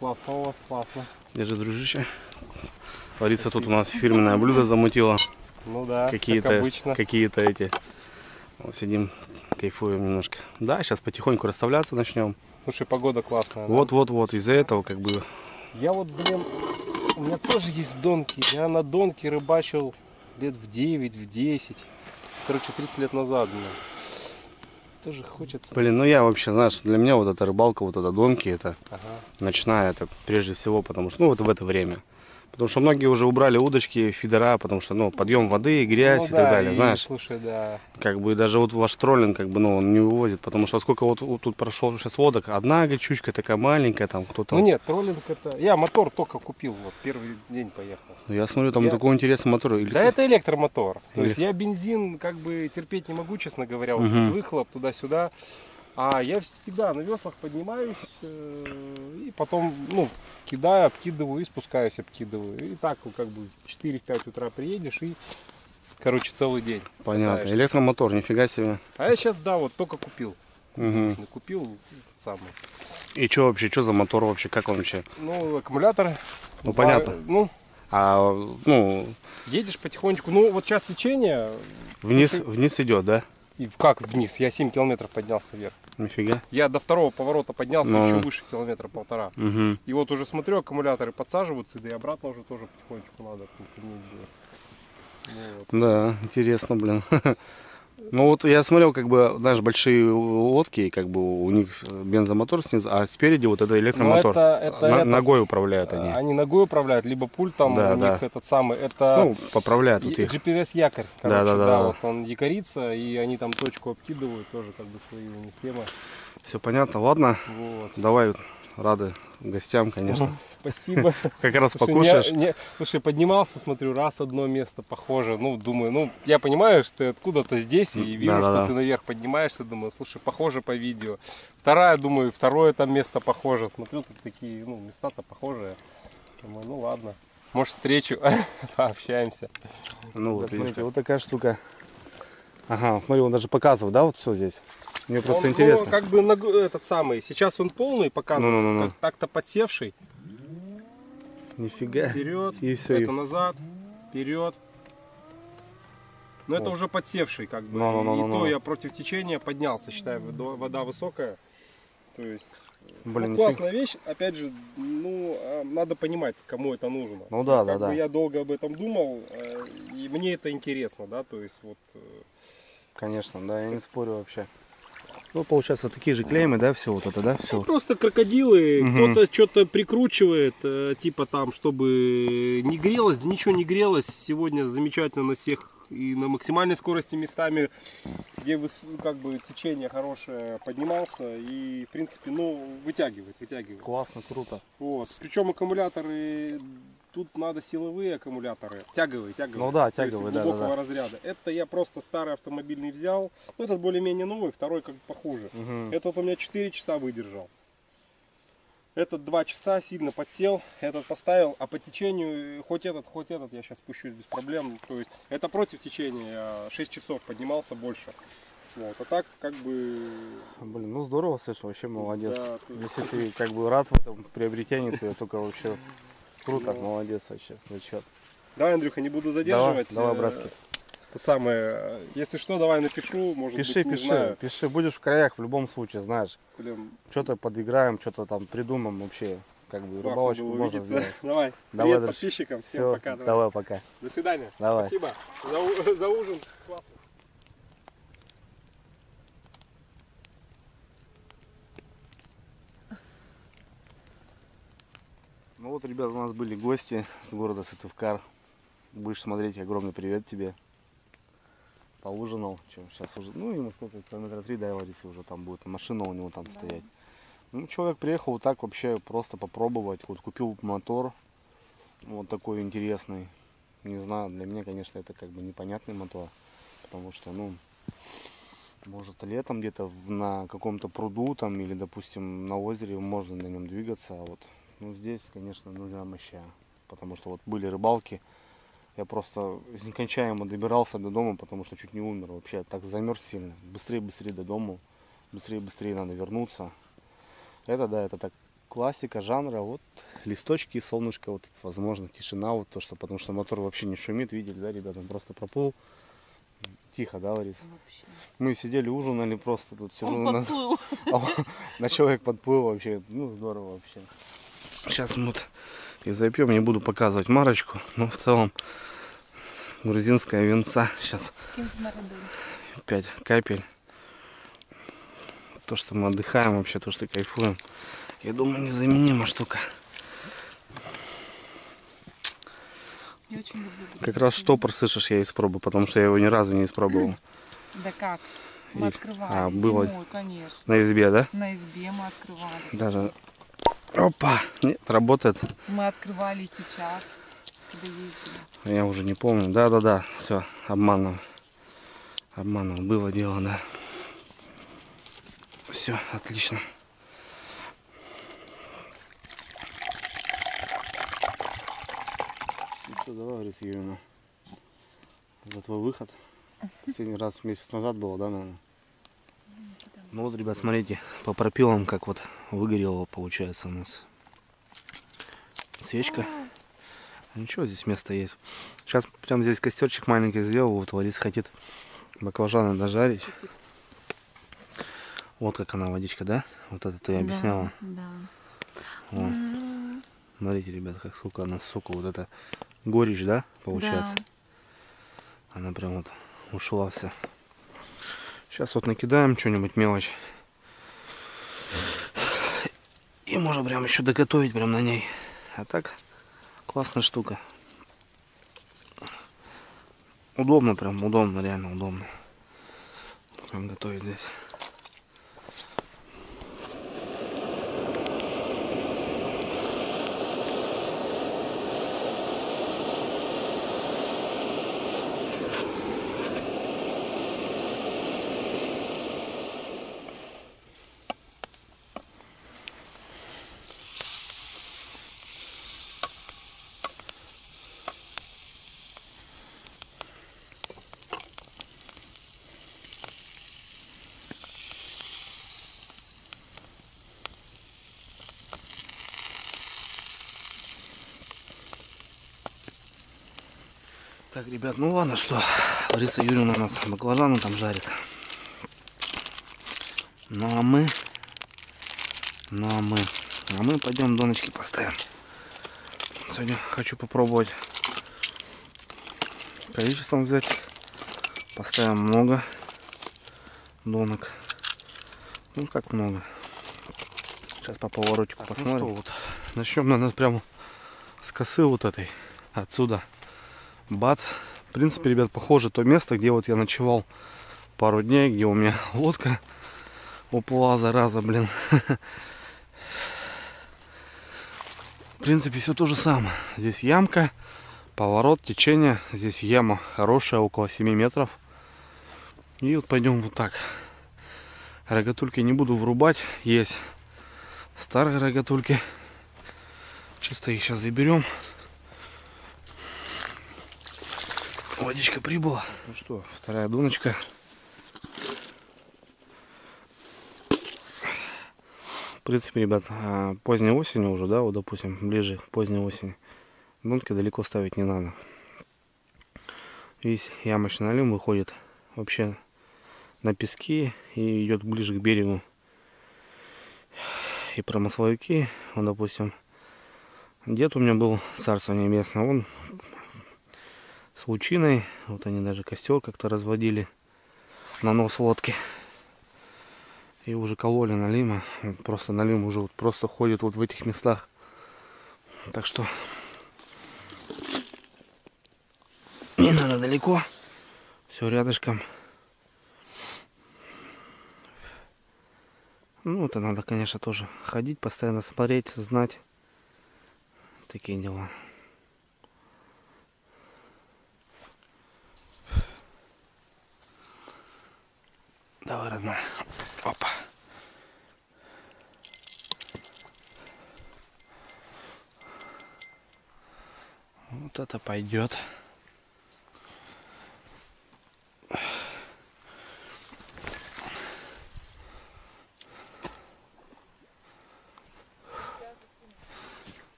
Классно у вас, классно. Держи, дружище. Лариса тут у нас фирменное блюдо замутила. Ну да, как Какие-то обычно. эти. Вот сидим, кайфуем немножко. Да, сейчас потихоньку расставляться начнем. Слушай, погода классная. Да? Вот, из-за этого как бы. Я вот, блин, у меня тоже есть донки. Я на донке рыбачил лет в 9, в 10. Короче, 30 лет назад. Блин. Тоже хочется. Блин, ну я вообще, знаешь, для меня вот эта рыбалка, вот эта донки, это Ага. ночная, это прежде всего, потому что, ну вот в это время. Потому что многие уже убрали удочки, фидера, потому что, ну, подъем воды, грязь Ну и да, так далее, и, знаешь. Слушай, да. Как бы даже вот ваш троллинг, как бы, ну, он не вывозит, потому что сколько вот тут прошел сейчас водок, одна гачучка такая маленькая, там кто-то. Ну нет, троллинг это... Я мотор только купил, вот первый день поехал. Ну, я смотрю, там Я- такой интересный мотор. Или Да ты- это электромотор. То Или- есть я бензин как бы терпеть не могу, честно говоря. Вот Мгм. выхлоп туда-сюда. А я всегда на веслах поднимаюсь и потом, ну, кидаю, обкидываю и спускаюсь, обкидываю. И так вот как бы 4-5 утра приедешь и, короче, целый день. Понятно. катаешься. Электромотор, нифига себе. А я сейчас, да, вот только купил. Мгм. Купил этот самый. И что вообще, что за мотор вообще, как он вообще? Ну, аккумулятор. Ну, понятно. Ну, А, ну, едешь потихонечку. Ну, вот сейчас течение. вниз идет, да? И как вниз? Я 7 километров поднялся вверх. Нифига. Я до второго поворота поднялся Ну. еще выше, километра 1,5. Угу. И вот уже смотрю, аккумуляторы подсаживаются, да и обратно уже тоже потихонечку надо поднять делать. Вот. Да, интересно, блин. Ну вот я смотрел, как бы, знаешь, большие лодки, как бы у них бензомотор снизу, а спереди вот это электромотор. Ногой управляют они. Они ногой управляют, либо пультом, Да, у да. них этот самый, это Ну, поправляют вот их. GPS-якорь, короче, Да. да, вот он якорится, и они там точку обкидывают, тоже как бы свои у них темы. Все понятно, ладно, Вот. давай, рады гостям, конечно. Спасибо. Как раз Слушай, покушаешь. Слушай, поднимался, смотрю, раз одно место похоже. Ну, думаю, ну, я понимаю, что ты откуда-то здесь, и вижу, что ты наверх поднимаешься, думаю, слушай, похоже по видео. Вторая, думаю, второе там место похоже. Смотрю, тут такие, ну, места-то похожие. Думаю, ну ладно, может, встречу, пообщаемся. Ну вот, смотрите, вот такая штука. Ага, смотри, он даже показывает, да, вот все здесь. Мне просто интересно. Ну, как бы этот самый, сейчас он полный показывает, как так-то подсевший. Нифига. Вперед, и все. это назад, вперед. Но это уже подсевший, как бы. То я против течения поднялся, считаю, вода высокая. То есть, блин, классная вещь. Опять же, ну, надо понимать, кому это нужно. Ну да, как бы я долго об этом думал, и мне это интересно, да, то есть вот. Конечно, да, я не спорю вообще. Ну, получается, такие же клеймы, да, все вот это, да, все. Ну, просто крокодилы, кто-то что-то прикручивает, типа там, чтобы не грелось, ничего не грелось. Сегодня замечательно на всех и на максимальной скорости местами, где как бы течение хорошее, поднимался и, в принципе, ну, вытягивает. Классно, круто. Вот. Причем аккумуляторы, тут надо силовые аккумуляторы, тяговые. Ну да, тяговые, да. Глубокого разряда. Это я просто старый автомобильный взял. Ну, этот более-менее новый, второй как бы похуже. Этот у меня 4 часа выдержал. Этот 2 часа сильно подсел, этот поставил, а по течению хоть этот я сейчас спущусь без проблем. То есть это против течения, я 6 часов поднимался больше. Вот, а так как бы... Блин, ну здорово, Саша, вообще молодец. Да, если ты как бы рад в этом приобретении, то я только вообще круто, молодец вообще, зачет. Давай, Андрюха, не буду задерживать. Давай, братский. Это самое, если что, давай напишу, может быть, не знаю. Пиши, будешь в краях в любом случае, знаешь. Блин. Что-то подыграем, что-то там придумаем вообще, как бы рыбалочку можно сделать. Давай, давай привет подписчикам, всем все, пока. Давай, пока. До свидания. Давай. Спасибо за ужин, классно. Ну вот, ребят, у нас были гости с города Сыктывкар. Будешь смотреть, огромный привет тебе. Поужинал, сейчас уже, ну ему сколько, километра 3 до Ларисы уже там будет, машина у него там стоять. Ну, человек приехал вот так вообще просто попробовать, вот купил мотор, вот такой интересный. Не знаю, для меня, конечно, это как бы непонятный мотор, потому что, ну, может летом где-то на каком-то пруду там или, допустим, на озере можно на нем двигаться, а вот, ну, здесь, конечно, нужна моща, потому что вот были рыбалки. Я просто нескончаемо добирался до дома, потому что чуть не умер вообще. Так замерз сильно. Быстрее до дома. Быстрее надо вернуться. Это да, это так классика жанра. Вот листочки, солнышко, вот возможно тишина, вот то, что, потому что мотор вообще не шумит, видели, да, ребята, он просто проплыл. Тихо, да, Ларис? Вообще. Мы сидели, ужинали, просто тут сижу на человек подплыл вообще. Ну, здорово вообще. Сейчас мы вот и запьем, не буду показывать марочку, но в целом грузинская винца. Сейчас 5 капель. То, что мы отдыхаем вообще, то, что кайфуем. Я думаю, незаменима штука. Я очень люблю. Как раз штопор, слышишь, я испробую, потому что я его ни разу не испробовал. Да как? Мы открывали было зимой, конечно. На избе, да? На избе мы открывали. Даже... Опа! Нет, работает. Мы открывали сейчас, когда ездили. Я уже не помню. Да. Все, обманул. Было дело, да. Все, отлично. Ну что, давай, Лариса Юрьевна, за твой выход. Последний раз месяц назад было, да, наверное? Ну вот, ребят, смотрите, по пропилам, как вот выгорело, получается, у нас свечка. Ничего, здесь место есть. Сейчас прям здесь костерчик маленький сделал, вот Лариса хотит баклажаны дожарить. Вот как она, водичка, да? Вот это ты объясняла. Да. Вот. Смотрите, ребят, как сколько она сока, вот это горечь, да, получается? Да. Она прям вот ушла вся. Сейчас вот накидаем что-нибудь мелочь. И можно прям еще доготовить прям на ней. А так классная штука. Удобно прям, удобно, реально удобно. Прям готовить здесь. Так, ребят, ну ладно, что Лариса Юрьевна у нас баклажаны там жарит. Ну а мы пойдем доночки поставим. Сегодня хочу попробовать количеством взять. Поставим много донок. Ну как много. Сейчас по поворотику посмотрим. Ну что, вот. Начнем, наверное, прямо с косы вот этой. Отсюда. Бац. В принципе, ребят, похоже то место, где вот я ночевал пару дней, где у меня лодка уплыла, зараза, блин. В принципе, все то же самое. Здесь ямка, поворот, течение. Здесь яма хорошая, около 7 метров. И вот пойдем вот так. Рогатульки не буду врубать. Есть старые рогатульки. Чисто их сейчас заберем. Водичка прибыла. Ну что, вторая доночка. В принципе, ребят, поздней осенью уже, да, вот, допустим, ближе к поздней осени, донки далеко ставить не надо. Весь ямочный налим выходит вообще на пески и идет ближе к берегу. И промысловики, вот, допустим, дед у меня был, царство небесное, он с лучиной, вот они даже костер как-то разводили на нос лодки. И уже кололи налима. Просто налим уже вот просто ходит вот в этих местах. Так что не надо далеко. Все рядышком. Ну, это надо, конечно, тоже ходить, постоянно смотреть, знать. Такие дела. Давай, родная. Опа. Вот это пойдет.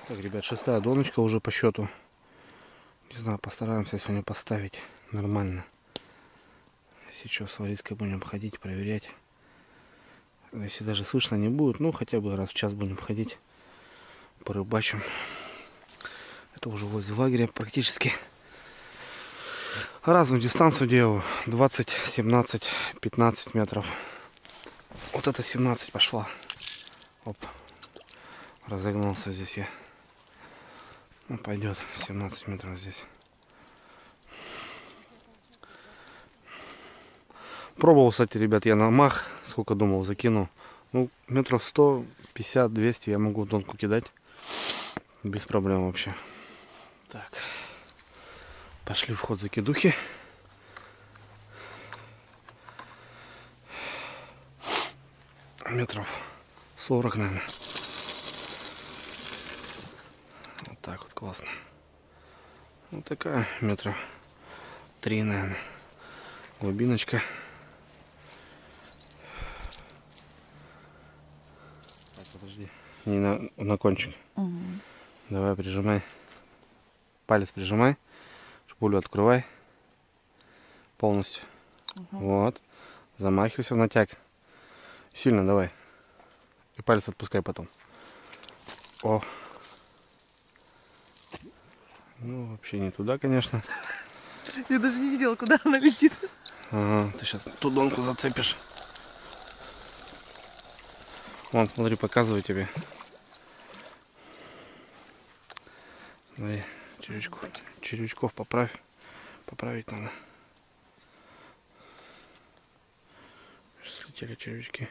Так, ребят, шестая доночка уже по счету. Не знаю, постараемся сегодня поставить нормально. Если что, с Лариской будем ходить, проверять. Если даже слышно не будет, ну хотя бы раз в час будем ходить, порыбачим. Это уже возле лагеря практически. Разную дистанцию делаю. 20, 17, 15 метров. Вот это 17 пошла. Оп. Разогнался здесь я. Ну, пойдет 17 метров здесь. Пробовал, кстати, ребят, я на мах, сколько думал, закину. Ну, метров 150, 200 я могу донку кидать. Без проблем вообще. Так. Пошли в ход закидухи. Метров 40, наверное. Вот так вот классно. Вот такая метра 3, наверное. Глубиночка. Так, подожди. Не на кончик. Угу. Давай, прижимай. Палец прижимай. Шпулю открывай. Полностью. Угу. Вот. Замахивайся в натяг. Сильно давай. И палец отпускай потом. О. Ну, вообще не туда, конечно. Я даже не видела, куда она летит. Ага, ты сейчас ту донку зацепишь. Вон, смотри, показываю тебе. Давай, червячков поправь. Поправить надо. Слетели червячки.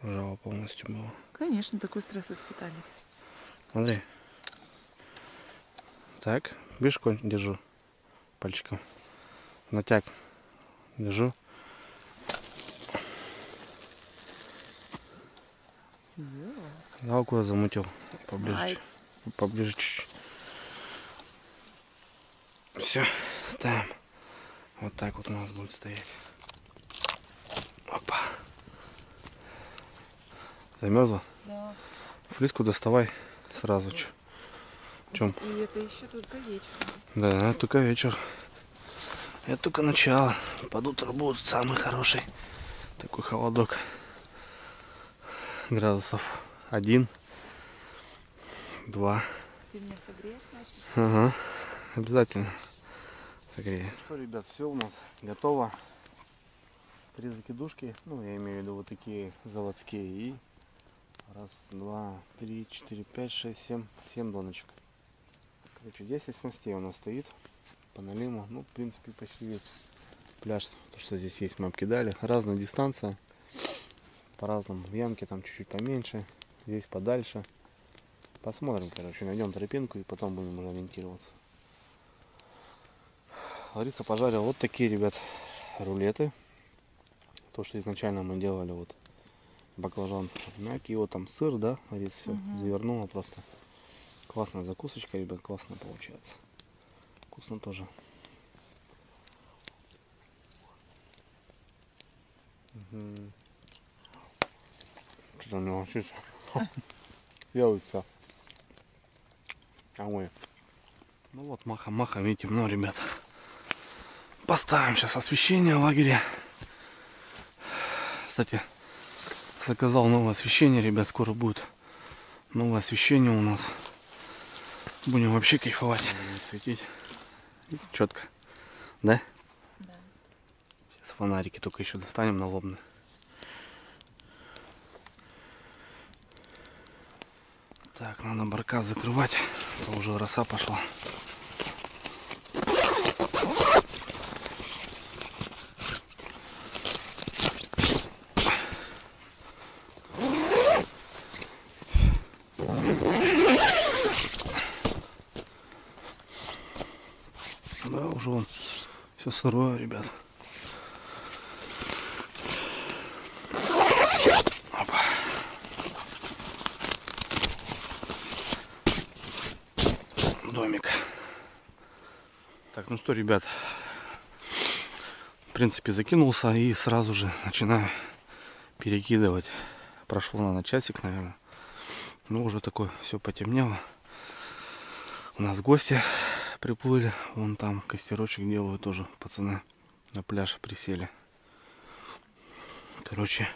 Жало полностью было. Конечно, такой стресс испытали. Смотри. Так, видишь, конь держу пальчиком. Натяг держу. Да, куда замутил. Поближе. Поближе чуть-чуть. Все, ставим. Вот так вот у нас будет стоять. Опа. Замерзла? Да. Флиску доставай сразу. Чем? И это еще только вечер. Да, только вечер. Это только начало. Под утро будет самый хороший такой холодок. Градусов 1, 2. Ты меня согреешь, значит? Ага, обязательно согрею. Что, ребят, все у нас готово. 3 закидушки, ну я имею в виду вот такие заводские. И 1, 2, 3, 4, 5, 6, 7 доночек. Короче, 10 снастей у нас стоит по налиму. Ну, в принципе, почти весь пляж, то, что здесь есть, мы обкидали. Разная дистанция, по-разному. В ямке там чуть-чуть поменьше, здесь подальше. Посмотрим, короче, найдем тропинку и потом будем уже ориентироваться. Лариса пожарила вот такие, ребят, рулеты. То, что изначально мы делали, вот баклажан, мяк, и вот там сыр, да, Лариса все завернула просто. Классная закусочка, ребят, классно получается. Вкусно тоже. Что-то не волчится. Делается. Ой. Ну вот, маха-маха, видите, темно, ребят. Поставим сейчас освещение в лагере. Кстати, заказал новое освещение, ребят, скоро будет новое освещение у нас. Будем вообще кайфовать. Будем светить. Четко. Да? Да. Сейчас фонарики только еще достанем налобные. Так, надо баркас закрывать. А то уже роса пошла. Да, уже вон все сырое, ребят. Опа. Домик. Так, ну что, ребят, в принципе, закинулся и сразу же начинаю перекидывать. Прошло, наверное, часик, наверное. Ну, уже такое все потемнело. У нас гости приплыли. Вон там костерочек делают тоже. Пацаны на пляж присели. Короче,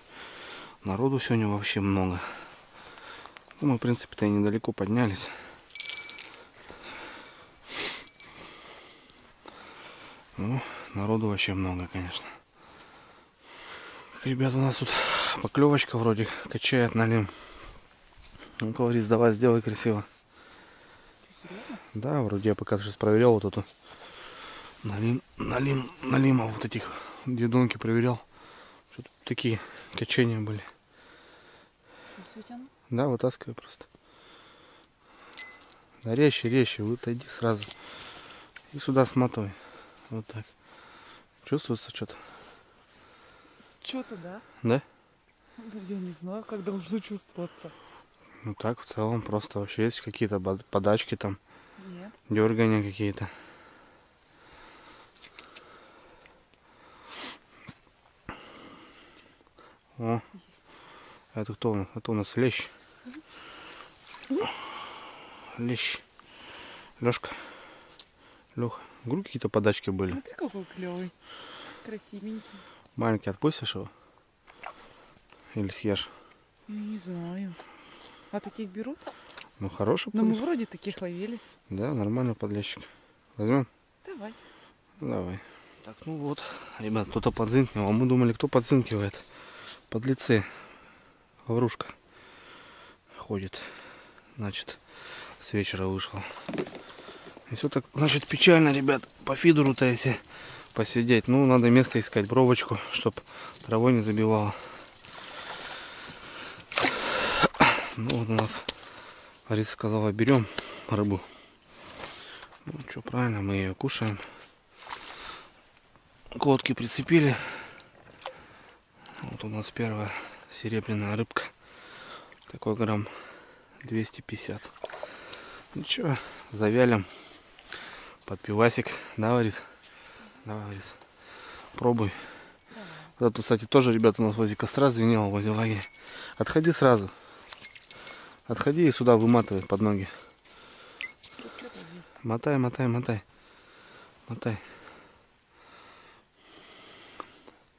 народу сегодня вообще много. Ну, мы, в принципе-то, и недалеко поднялись. Ну, народу вообще много, конечно. Ребята, у нас тут поклевочка вроде качает налим. Ну, говорит, давай сделай красиво. Да, вроде я пока сейчас проверял вот эту налима вот этих дедонки проверял. Что-то такие качения были. Да, вытаскивай просто. Да, резче, вытойди сразу. И сюда сматывай. Вот так. Чувствуется что-то? Что-то, да? Да? Я не знаю, как должно чувствоваться. Ну так, в целом, просто вообще есть какие-то подачки там. Нет. Дергания какие-то. О, это кто у нас? Это у нас лещ. Лещ. Лешка. Леха. Говорю, какие-то подачки были. Смотри, какой клевый. Красивенький. Маленький отпустишь его? Или съешь? Не знаю. А таких берут? Ну хороший Но мы подлещик. вроде таких ловили. Да, нормальный подлещик. Возьмем? Давай. Ну, давай. Так, ну вот, ребят, кто-то подзынкивал. Мы думали, кто подзынкивает. Подлецы. Лаврушка ходит. Значит, с вечера вышла. И все так, значит, печально, ребят. По фидеру-то если посидеть. Ну, надо место искать, бровочку, чтобы травой не забивало. Ну, вот у нас Лариса сказала, берем рыбу. Ну, что, правильно, мы ее кушаем. К лодке прицепили. Вот у нас первая серебряная рыбка. Такой грамм 250. Ну что, завялим под пивасик. Да, Ларис? Давай, Ларис. Пробуй. Вот тут, кстати, тоже, ребята, у нас возле костра звенело, возле лагеря. Отходи сразу. Отходи и сюда выматывай под ноги. Мотай, мотай, мотай. Мотай.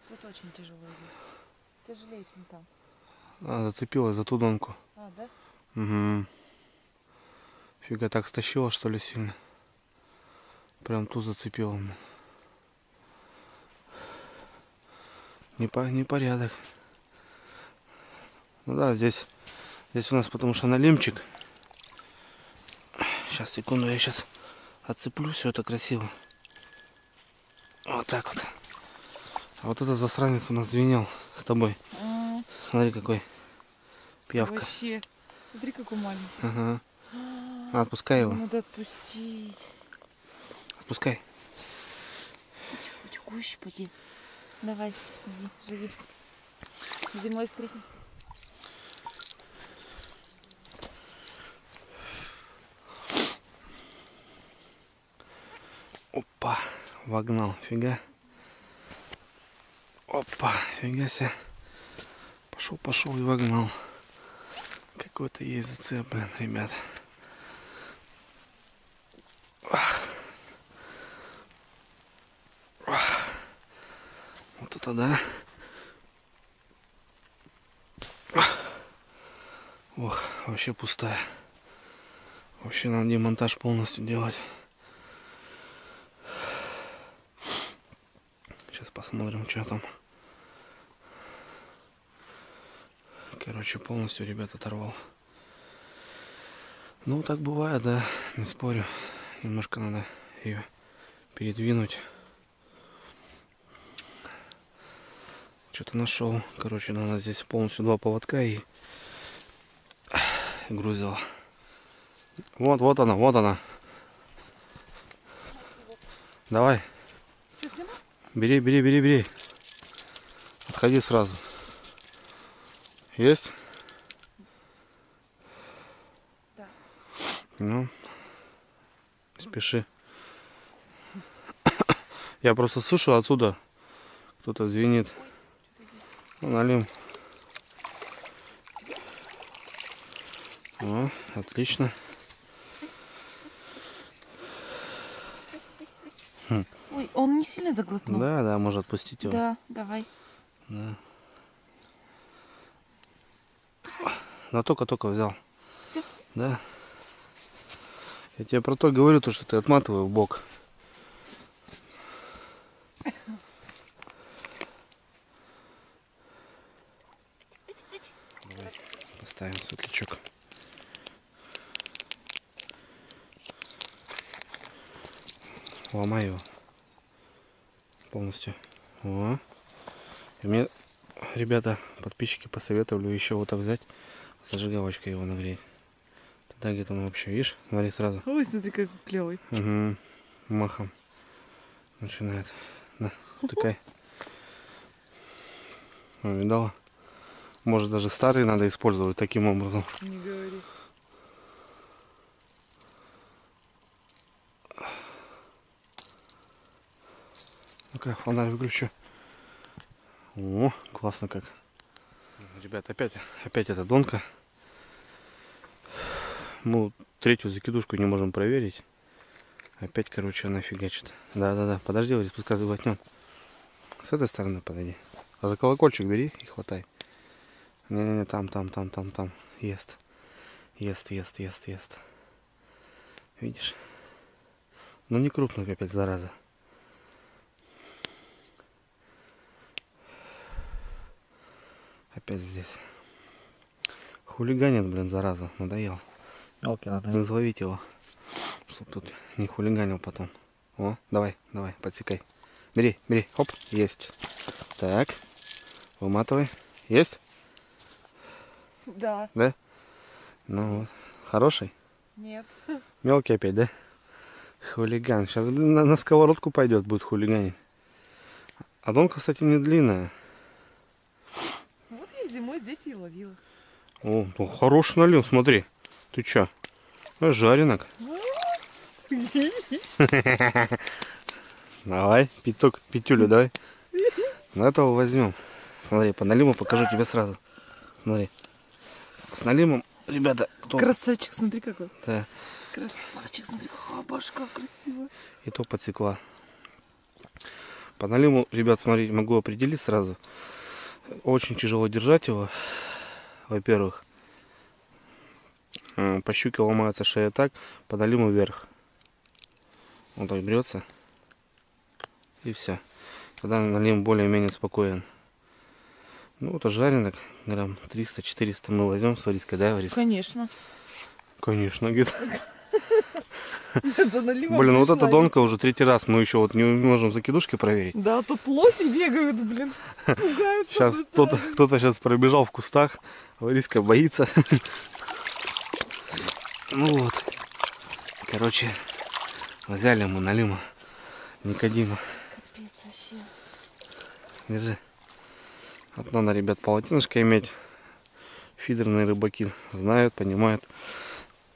Тут очень тяжело идет. Тяжелее, чем там. А, зацепилась за ту донку. А, да? Угу. Фига, так стащила, что ли, сильно. Прям ту зацепила. Непорядок. Ну да, здесь у нас потому что налимчик. Сейчас, секунду, я сейчас отцеплю все это красиво. Вот так вот. А вот этот засранец у нас звенел с тобой. Смотри, какой пиявка. Вообще. Смотри, какой маленький. Ага. Отпускай его. Надо отпустить. Отпускай. Хочу гуще поди. Давай, иди, живи. Зимой встретимся. Опа, вогнал, фига. Опа, фига себе. Пошел и вогнал. Какой-то есть зацеп, блин, ребят. Вот это да. Ох, вообще пустая. Вообще надо демонтаж полностью делать. Сейчас посмотрим, что там. Короче, полностью, ребят, оторвал. Ну, так бывает, да, не спорю. Немножко надо ее передвинуть. Что-то нашел. Короче, надо здесь полностью 2 поводка и грузила. Вот она. Давай. Бери. Отходи сразу. Есть? Да. Ну, спеши. Я просто слышу отсюда. Кто-то звенит. Ну, налим. О, отлично. Ой, он не сильно заглотнул? Да, может отпустить его. Да, давай. Да. Но только взял. Все? Да. Я тебе про то говорю, то, что ты отматывай в бок. Давай поставим светлячок. Ломай его полностью. О. И мне, ребята, подписчики посоветовали еще вот так взять, зажигалочкой его нагреть. Тогда где-то он вообще, видишь, смотри сразу. Ой, смотри, какой клевый. Угу. Махом начинает. На, такая. Видала? Может, даже старые надо использовать таким образом. Не говори. Ну-ка, фонарь выключу. О, классно как. Ребят, опять эта донка. Мы 3-ю закидушку не можем проверить. Опять, короче, она фигачит. Да. Подожди, Ларис, пускай заглотнет. С этой стороны подойди. А за колокольчик бери и хватай. Не-не-не, там. Ест. Ест. Видишь? Ну не крупный опять, зараза. Опять здесь. Хулиганит, блин, зараза. Надоел. Мелкий, надо не изловить его. Чтоб тут не хулиганил потом. О, давай, подсекай. Бери, хоп, есть. Так, выматывай. Есть? Да. Да? Ну, хороший? Нет. Мелкий опять, да? Хулиган. Сейчас, блин, на сковородку пойдет, будет хулиганить. А донка, кстати, не длинная. Вот я зимой здесь и ловила. О, ну, хороший налил, смотри. Ты чё? Жаренок. Давай, пятюлю давай. Ну этого возьмем. Смотри, по налиму покажу тебе сразу. Смотри. С налимом, ребята. Красавчик, смотри какой. Да. Красавчик, смотри, башка красивая. И то подсекла. По налиму, ребят, смотрите, могу определить сразу. Очень тяжело держать его. Во-первых, по щуке ломается шея так, по налиму вверх. Он так берется. И все. Тогда налим более-менее спокоен. Ну, это жаренок, грамм 300-400 мы возьмем с Лариской, да, Ларис? Конечно. Конечно, говорит. Блин, Блин, вот эта донка уже третий раз. Мы еще вот не можем закидушки проверить. Да, тут лоси бегают, блин. Пугают. Сейчас кто-то сейчас пробежал в кустах. Лариска боится. Ну вот. Короче, взяли мы налима Никодима. Капец вообще. Держи. Вот надо, ребят, полотенышко иметь. Фидерные рыбаки знают, понимают.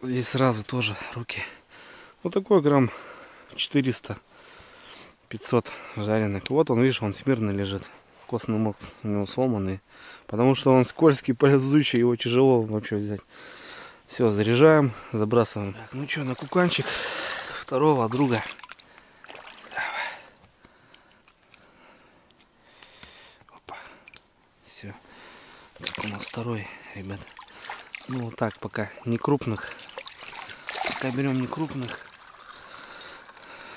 Здесь сразу тоже руки. Вот такой грамм 400-500 жареных. Вот он, видишь, он смирно лежит. Костный мозг у него сломанный. Потому что он скользкий, ползучий, его тяжело вообще взять. Все, заряжаем, забрасываем. Так, ну что, на куканчик второго друга. Давай. Опа. Все. Так, у нас второй, ребят. Ну вот так, пока не крупных. Пока берем не крупных.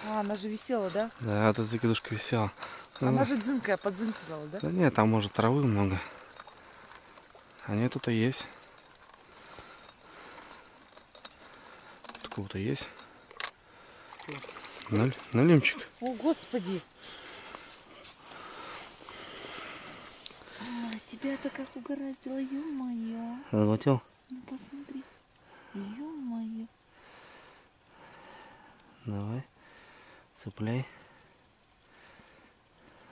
А, она же висела, да? Да, эта закидушка висела. Она же дзынкая, подзынкивала, да? Да нет, там может травы много. А нет, тут и есть. Тут есть. Налимчик. О, господи. Тебя-то как угораздило, ё-моё. Захватил? Ну посмотри. Ё-моё. Давай. Цепляй.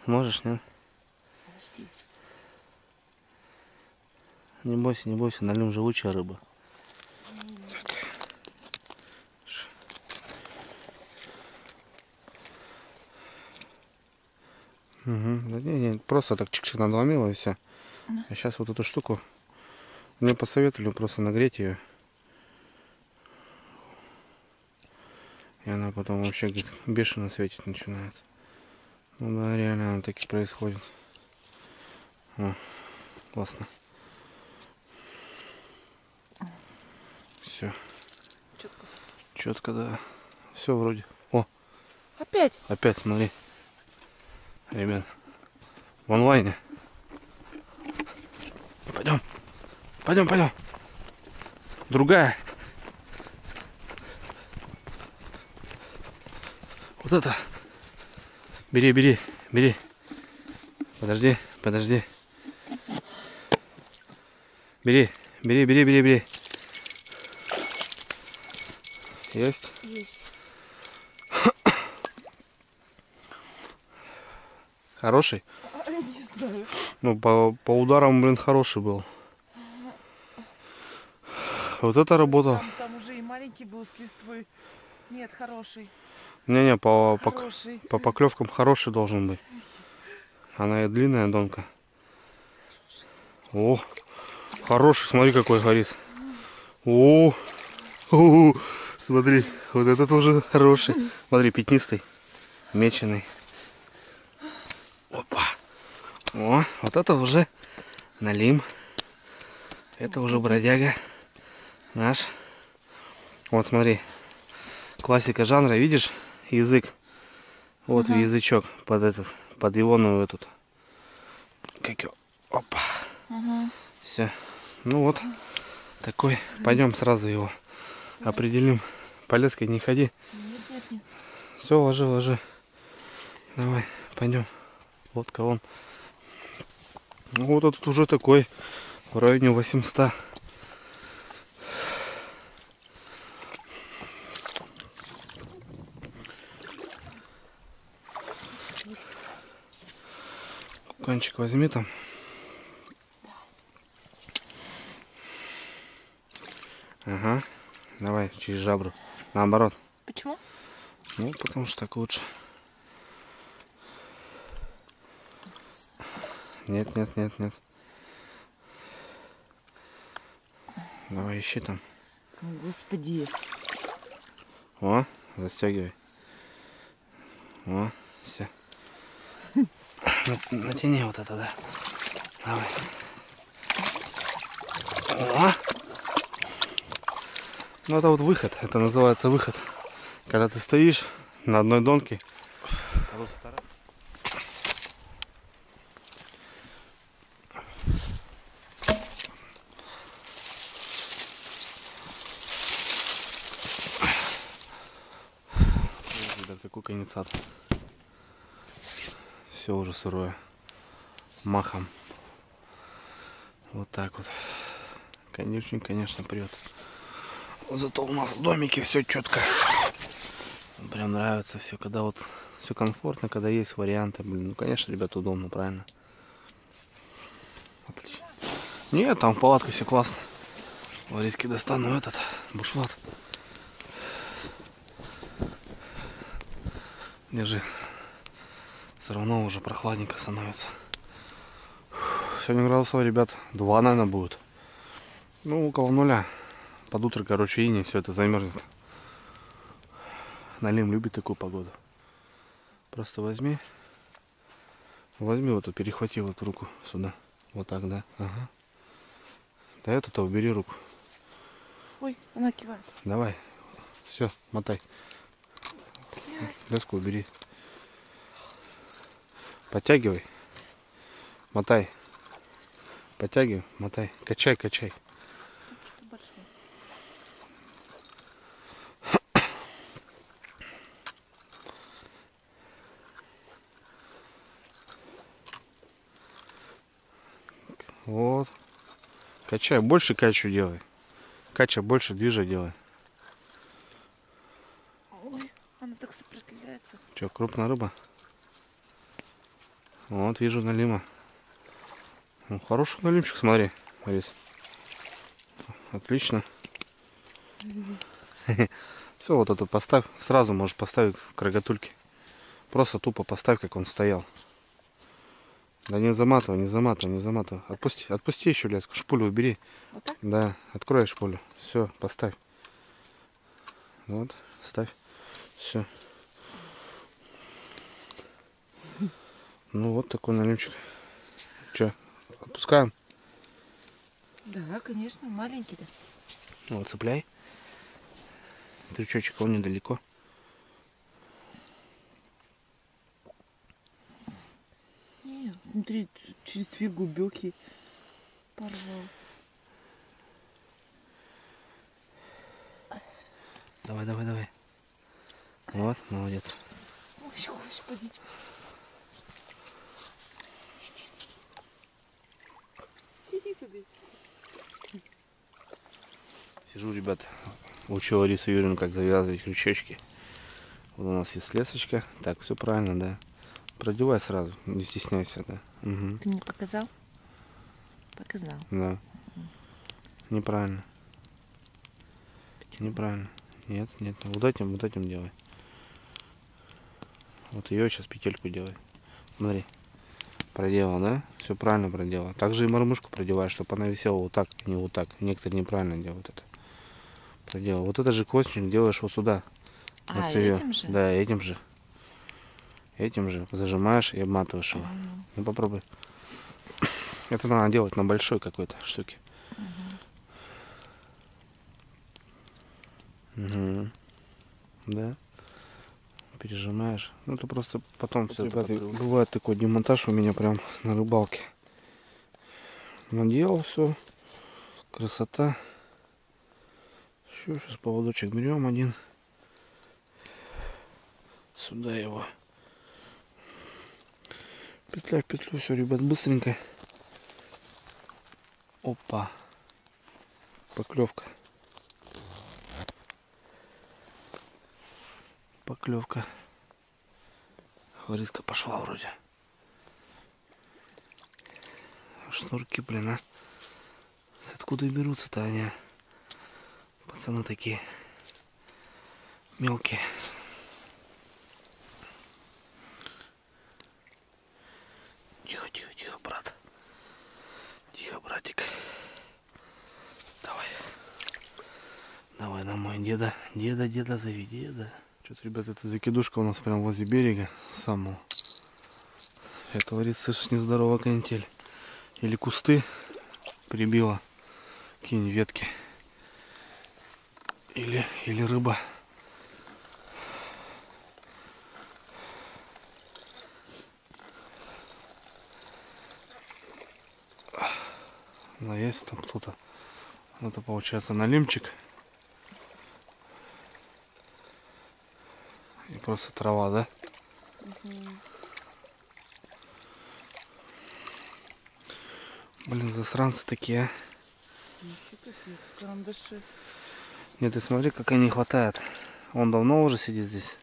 Сможешь, нет? Подожди. Не бойся, налим живучая рыба. Так. Угу. Да не, просто так чик-чик надломила и все. А сейчас вот эту штуку мне посоветовали просто нагреть ее. И она потом вообще говорит, бешено светить начинает. Ну да, реально оно так и происходит. О, классно. Все. Четко. Четко, да. Все вроде. О, Опять, смотри. Ребят, в онлайне. Пойдем. Другая. Вот это. Бери. Подожди. Бери. Есть? Есть. Хороший? Не знаю. Ну, по ударам, блин, хороший был. Вот это работал. Там уже и маленький был с листвой. Нет, хороший. Не, по Хороший. поклевкам хороший должен быть. Она и длинная донка. О, хороший, смотри какой горис. О, смотри, вот этот уже хороший. Смотри, пятнистый, меченый. Опа, О, вот это уже налим. Это уже бродяга наш. Вот смотри. Классика жанра, видишь? Язык. Вот язычок под ионную этот. Как его? Опа. Все. Ну вот. Такой. Пойдем сразу его определим. По леске не ходи. Все, ложи. Давай, пойдем. Вот кого. Ну вот этот уже такой. В районе 800. Кончик возьми там. Ага. Давай через жабру. Наоборот. Почему? Ну, потому что так лучше. Нет. Давай ищи там. О, Господи. О, застегивай. О, все. Натяни вот это, да. Давай. О! Ну это вот выход. Это называется выход. Когда ты стоишь на одной донке. Такой конденсат. Все уже сырое. Махом. Вот так вот. Конечный, конечно, прет. Зато у нас в домике все четко. Прям нравится все, когда вот все комфортно, когда есть варианты. Блин, ну конечно, ребята, удобно, правильно. Отлично. Нет, там в палатке все классно. В риске достану этот бушлат. Держи. Все равно уже прохладненько становится. Сегодня градусов, ребят, 2, наверное, будет. Ну, около 0. Под утро, короче, иней все это замерзнет. Налим любит такую погоду. Просто возьми вот эту, перехвати вот эту руку сюда. Вот так, да. Ага. Да эту-то убери руку. Ой, она кивает. Давай. Все, мотай. Леску убери. Подтягивай. Мотай. Подтягивай, мотай. Качай. Вот. Качай. Больше качу делай. Кача больше движа делай. Ой, она так сопротивляется. Че, крупная рыба? Вот, вижу налима. Ну, хороший налимчик, смотри, Борис. Отлично. Все, вот это поставь. Сразу можешь поставить в крагатульке. Просто тупо поставь, как он стоял. Да не заматывай. Отпусти еще леску. Шпулю убери. Вот так? Да, открой шпулю. Все, поставь. Вот, ставь. Все. Ну вот такой налимчик. Че, отпускаем? Да, конечно, маленький, да. Вот, цепляй. Крючочек, он недалеко. Не, внутри через 2 губёки порвал. Давай. Вот, молодец. Ой, Господи. Сижу, ребят, учу Ларису Юрьевну, как завязывать крючочки. Вот у нас есть лесочка. Так, все правильно, да. Продевай сразу, не стесняйся, да. Угу. Ты мне показал? Показал. Да. Неправильно. Неправильно. Нет. Вот этим делай. Вот ее сейчас петельку делай. Смотри. Проделал, да? Все правильно проделал. Также и мормышку продевай, чтобы она висела вот так, а не вот так. Некоторые неправильно делают это. Проделал. Вот это же хвостик делаешь вот сюда. А, её. этим же? Да, этим же. Этим же зажимаешь и обматываешь его. Ну попробуй. Это надо делать на большой какой-то штуке. Угу. Да. Пережимаешь. Ну это просто потом все. Бывает такой демонтаж у меня прям на рыбалке. Наделал все. Красота. Все, сейчас поводочек берем один. Сюда его. Петля в петлю. Все, ребят, быстренько. Опа. Поклевка. Поклевка. Хлориска пошла вроде. Шнурки, блин, а. Откуда берутся-то они? Пацаны такие мелкие. Тихо, тихо, тихо, брат. Тихо, братик. Давай. Давай на мой деда. Деда, зови деда. Что-то, ребята, эта закидушка у нас прям возле берега самого. Это говорит, слышишь, нездоровая канитель. Или кусты прибило. Какие-нибудь ветки. Или рыба. Да, есть там кто-то. Это получается налимчик. И просто трава, да? Блин, засранцы такие, а. Карандаши. Нет, ты смотри, как они хватают. Он давно уже сидит здесь.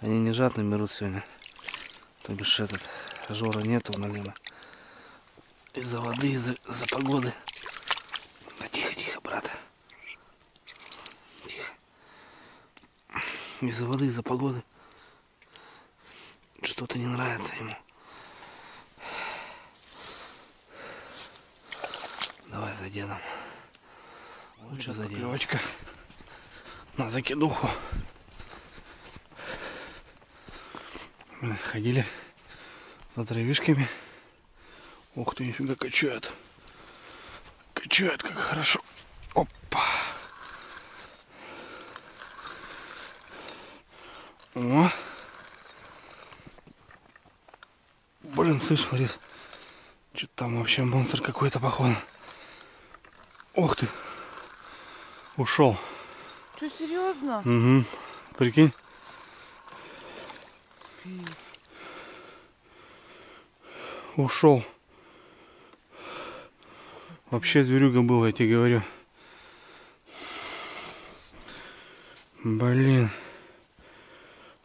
Они не жадно берут сегодня. То бишь этот жора нету, наверное. Из-за воды, из-за погоды. Да тихо, тихо, брат. Тихо. Из-за воды, из-за погоды. Что-то не нравится ему. Давай за дедом. Лучше за дедом. На закидуху. Ходили за травишками. Ух ты, нифига качает. Качает, как хорошо. Опа. О. Блин, слышь, Ларис. Что-то там вообще монстр какой-то, походу. Ух ты. Ушел. Что, серьезно? Угу. Прикинь. Ушел. Вообще зверюга был, я тебе говорю. Блин.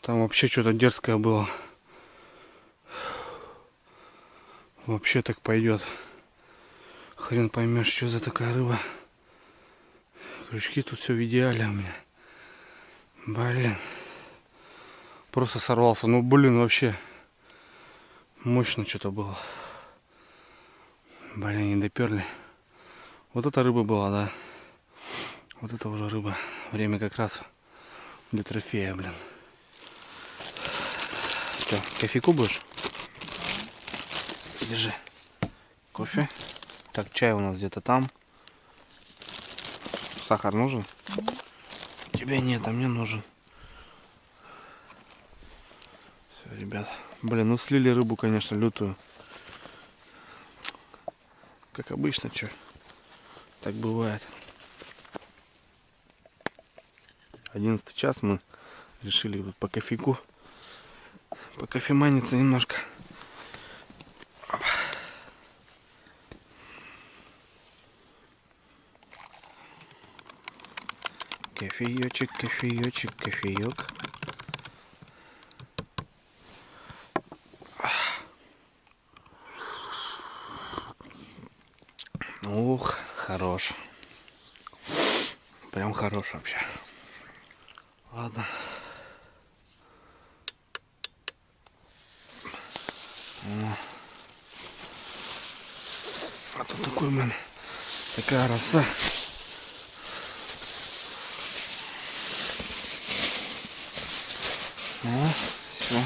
Там вообще что-то дерзкое было. Вообще так пойдет. Хрен поймешь, что за такая рыба. Крючки тут все в идеале у меня. Блин. Просто сорвался. Ну блин, вообще. Мощно что-то было. Блин, не доперли. Вот эта рыба была, да. Вот это уже рыба. Время как раз для трофея, блин. Что, кофейку будешь? Держи. Кофе. Так, чай у нас где-то там. Сахар нужен? Тебе нет, а мне нужен. Все, ребят. Блин, ну слили рыбу, конечно, лютую. Как обычно, что. Так бывает. 11 час мы решили вот по кофейку. По кофеманиться немножко. Кофеечек, кофеечек, кофеек. Ух, хорош. Прям хорош вообще. Ладно. А тут такой, блин, такая роса. Все.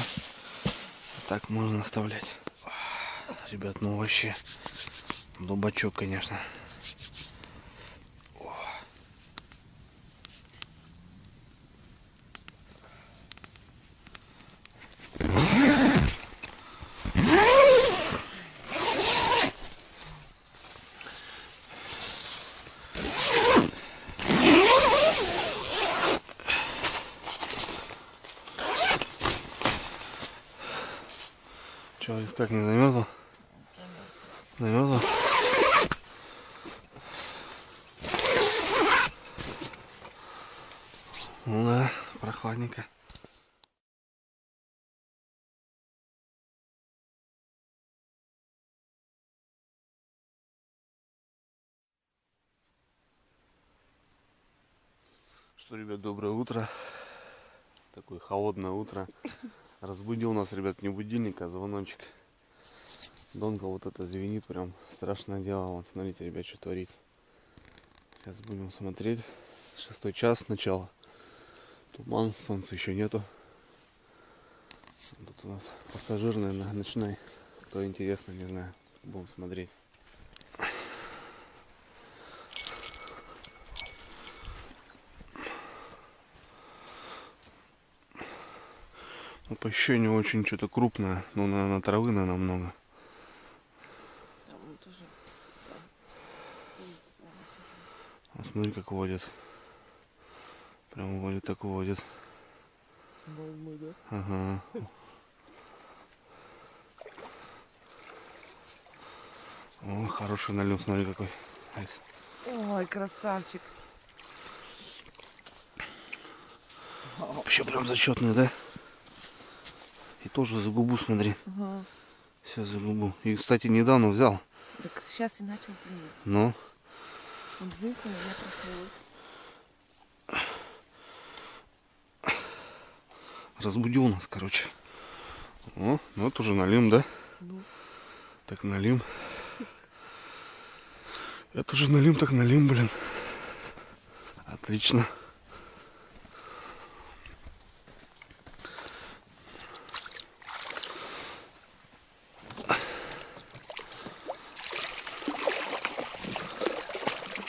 Так можно оставлять. ребят, ну вообще дубачок, конечно. Че, Алис, как, не замерзла? Замерзла? Ну да, прохладненько. Что, ребят, доброе утро. Такое холодное утро. Разбудил нас, ребят, не будильник, а звоночек. Донка вот это звенит, прям страшное дело. Вот смотрите, ребят, что творит. Сейчас будем смотреть. 6 час начала. Туман, солнца еще нету. Тут у нас пассажирная, ночной. Кто интересно, не знаю. Будем смотреть. Ну, по ощущению очень что-то крупное. Ну, наверное, травы, наверное, много. А смотри, как водит. Прям водит, так водит. Ага. О, хороший налет, смотри какой. Ой, красавчик. Вообще прям зачетный, да? И тоже за губу, смотри. Ага. Все за губу. И, кстати, недавно взял. Так сейчас и начал звенеть. Ну? Он зынкнул, я проснулась. Разбудил нас, короче. О, ну это уже налим, да? Ну. Так налим. Это уже налим, так налим, блин. Отлично.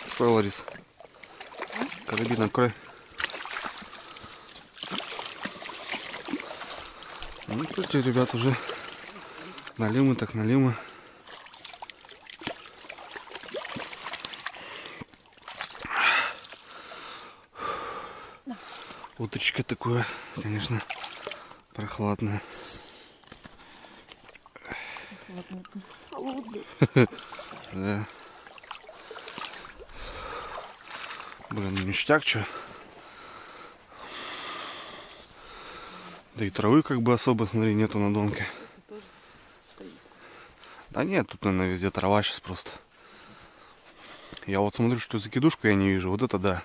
Открой, Ларис. Карабин открой. Ну, кстати, ребят, уже налимы, так налимы. Утречко такое, конечно, прохладное. Да. Блин, ништяк, чё. Да и травы как бы особо, смотри, нету на Донке. Да нет, тут, наверное, везде трава сейчас просто. Я вот смотрю, что закидушку я не вижу. Вот это да.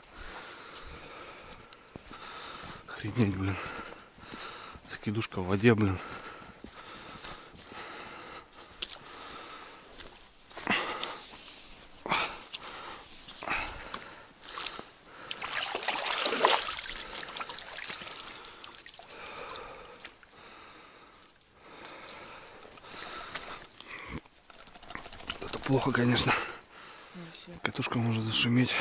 Охренеть, блин. Закидушка в воде, блин. Это плохо, конечно. Катушка может зашуметь.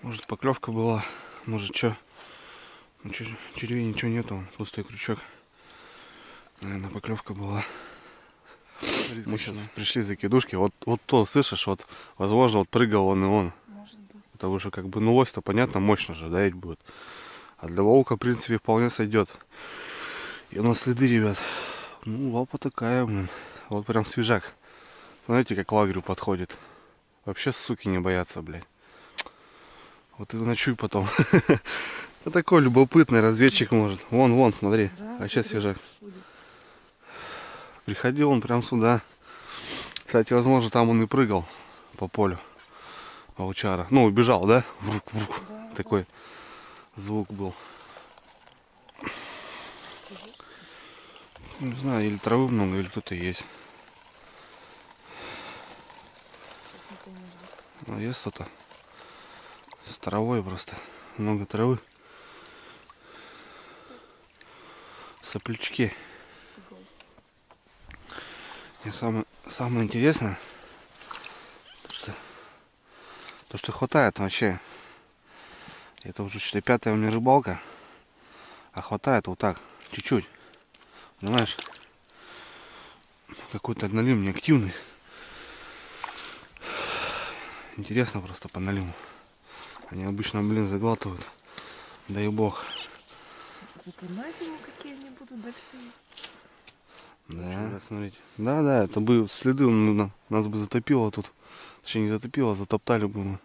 Может, поклевка была, может, что. Ну, червей ничего нету, пустой крючок. Наверное, поклевка была. Мы сейчас пришли за кидушки. Вот то, слышишь, вот, возможно, вот прыгал он и он. Может быть. Потому что, как бы, ну, лось-то, понятно, мощно же давить будет. А для волка, в принципе, вполне сойдет. И у нас следы, ребят. Ну, лапа такая, блин. Вот прям свежак. Смотрите, как к лагерю подходит. Вообще, суки, не боятся, блядь. Вот и ночуй потом. Такой любопытный разведчик может. Вон, смотри. Вообще свежак. Приходил он прям сюда. Кстати, возможно, там он и прыгал по полю. Волчара. Ну, убежал, да? Врук. Да, такой звук был. Не знаю, или травы много, или кто-то есть. Ну, есть что-то с травой просто. Много травы. Соплячки. И самое интересное, то, что хватает вообще. Это уже что-то 5-я у меня рыбалка. А хватает вот так, чуть-чуть. Понимаешь? Какой-то налим неактивный. Интересно просто по наливу. Они обычно, блин, заглатывают. Дай бог. Зато на зиму какие они будут большие. Да, смотрите. Да, это бы следы нас бы затопило тут. Точнее, не затопило, затоптали бы мы.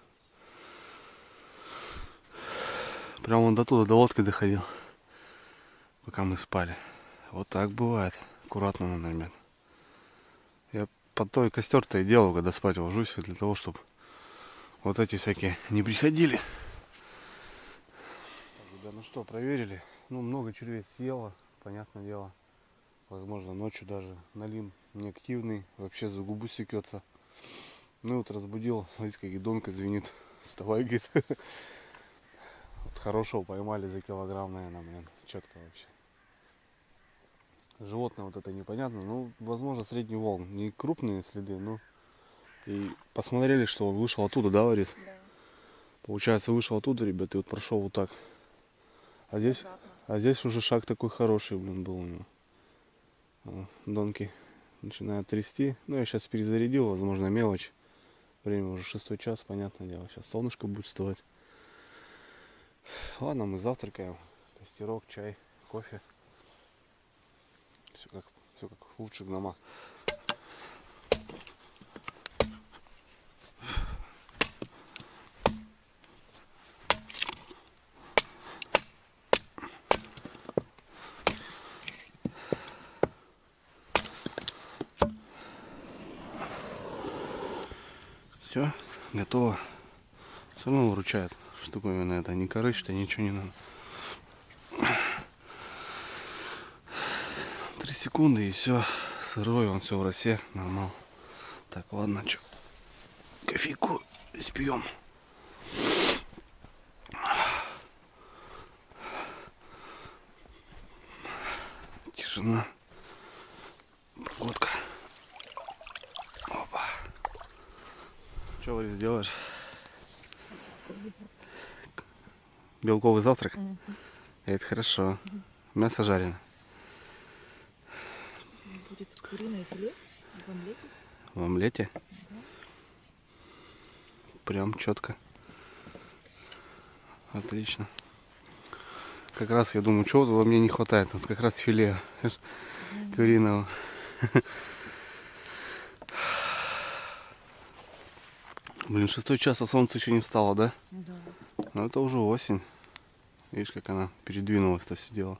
Прямо вон до туда, до лодки доходил. Пока мы спали. Вот так бывает. Аккуратно надо, ребят. Я под той костер-то и делаю, когда спать ложусь, для того, чтобы вот эти всякие не приходили. Так, ребят, ну что, проверили. Ну, много червей съело, понятное дело. Возможно, ночью даже налим неактивный, вообще за губу секется. Ну вот разбудил, смотрите, как гидонка звенит. Вставай, говорит. Вот хорошего поймали за килограмм, наверное, блин. Четко вообще. Животное вот это непонятно. Ну, возможно, средний волн. Не крупные следы, но и посмотрели, что он вышел оттуда, да, Ларис? Да. Получается, вышел оттуда, ребят, и вот прошел вот так. А здесь уже шаг такой хороший, блин, был у него. Донки начинают трясти. Ну, я сейчас перезарядил, возможно, мелочь. Время уже 6 час, понятное дело. Сейчас солнышко будет вставать. Ладно, мы завтракаем. Костерок, чай, кофе. Все как лучше дома. Все, готово. Все равно выручает штуковина это. Не корычит, ничего не надо. 3 секунды и все. Сырой, он все в росе. Нормал. Так, ладно, что. Кофейку спьем. Тишина. Погодка. Опа. Что, Ларис, сделаешь? Белковый завтрак? Это хорошо. Мясо жареное. Будет куриное филе в омлете. В омлете? Прям четко. Отлично. Как раз я думаю, чего во мне не хватает. Вот как раз филе куриного. Блин, 6 час, а солнце еще не встало, да? Да. Но это уже осень. Видишь, как она передвинулась-то все дело.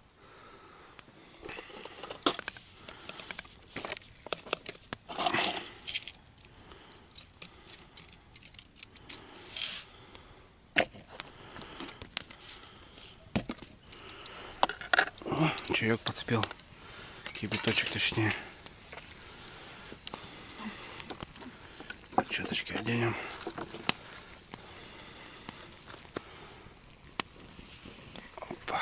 О, чаек подспел. Кипяточек точнее. Перчаточки оденем. Опа.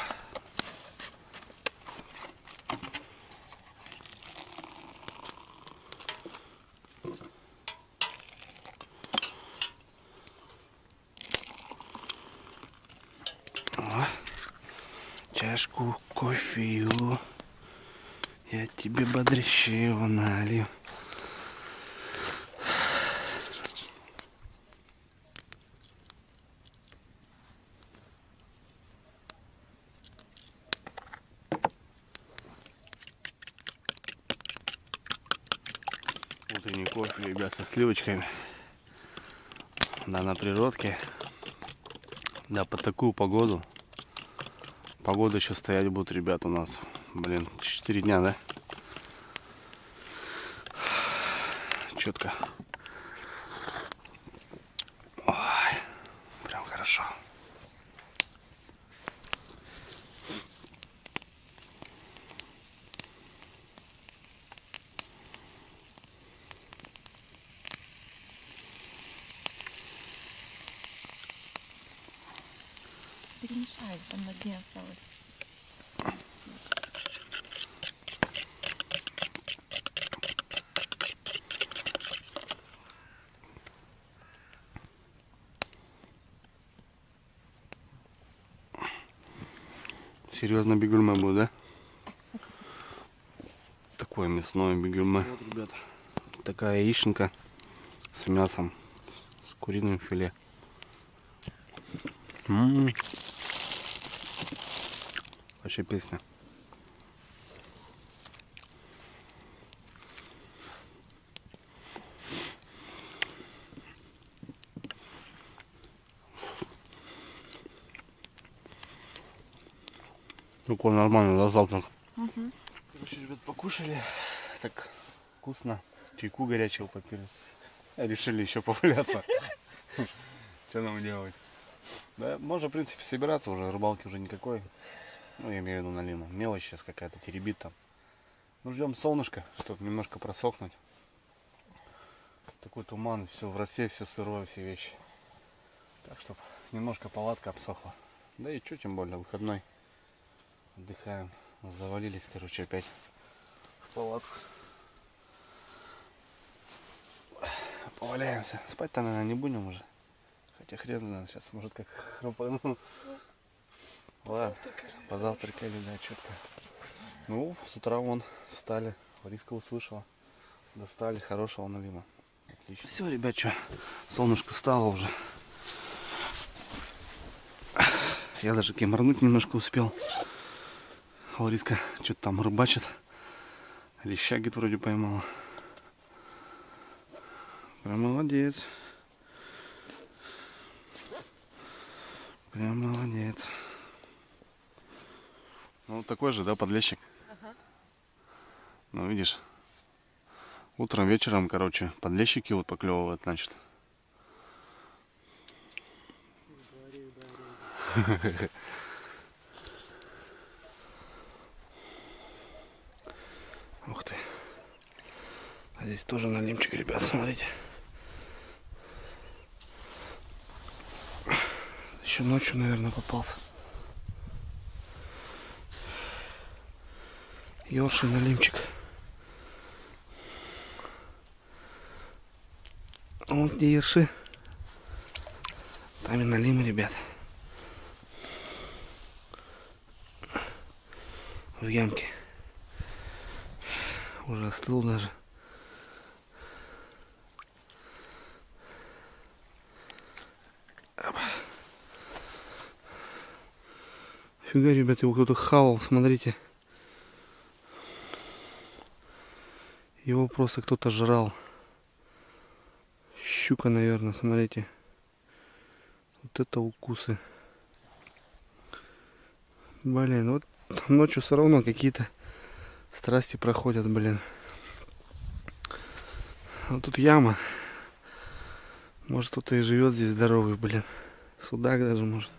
О, чашку кофею. Я тебе бодрящего налью. Утренний кофе, ребят, со сливочками. Да, на природке. Да, под такую погоду. Погода еще стоять будет, ребят, у нас. Блин, 4 дня, да? Четко. Ой, прям хорошо. перемешай, там на дне осталось. Серьезно бигульме будет, да? Такое мясное бигульме. Вот, ребята, такая яиченка с мясом, с куриным филе. Вообще песня. Такой нормальный, да, завтрак? Короче, ребят, покушали. Так вкусно. Чайку горячего попили. Решили еще поваляться. Что нам делать? Да, можно, в принципе, собираться уже. Рыбалки уже никакой. Ну, я имею в виду на Лиму. Мелочь сейчас какая-то теребит там. Ну, ждем солнышко, чтобы немножко просохнуть. Такой туман, все в росе, все сырое, все вещи. Так, чтобы немножко палатка обсохла. Да и что, тем более, выходной. Отдыхаем. Завалились, короче, опять в палатку. Поваляемся. Спать-то, наверное, не будем уже. Хотя хрен знает, сейчас может как храпану. Ладно, позавтракали, да, четко. Ну, с утра вон встали, Лариска услышала. Достали хорошего налима. Отлично. Все, ребят, что, солнышко стало уже. Я даже кеморнуть немножко успел. Лариска что-то там рыбачит. Леща, говорит, вроде поймала. Прям молодец. Прям молодец. Ну, такой же, да, подлещик? Ага. Ну, видишь, утром, вечером, короче, подлещики вот поклевывают, значит. Ух ты. А здесь тоже налимчик, ребят, смотрите. Еще ночью, наверное, попался. Ёрший налимчик. Вот где ерши. Там и налимы, ребят. В ямке. Уже остыл даже. Фига, ребят, его кто-то хавал, смотрите. Его просто кто-то жрал. Щука, наверное, смотрите. Вот это укусы. Блин, вот ночью все равно какие-то страсти проходят, блин. Вот тут яма. Может, кто-то и живет здесь здоровый, блин. Судак даже может.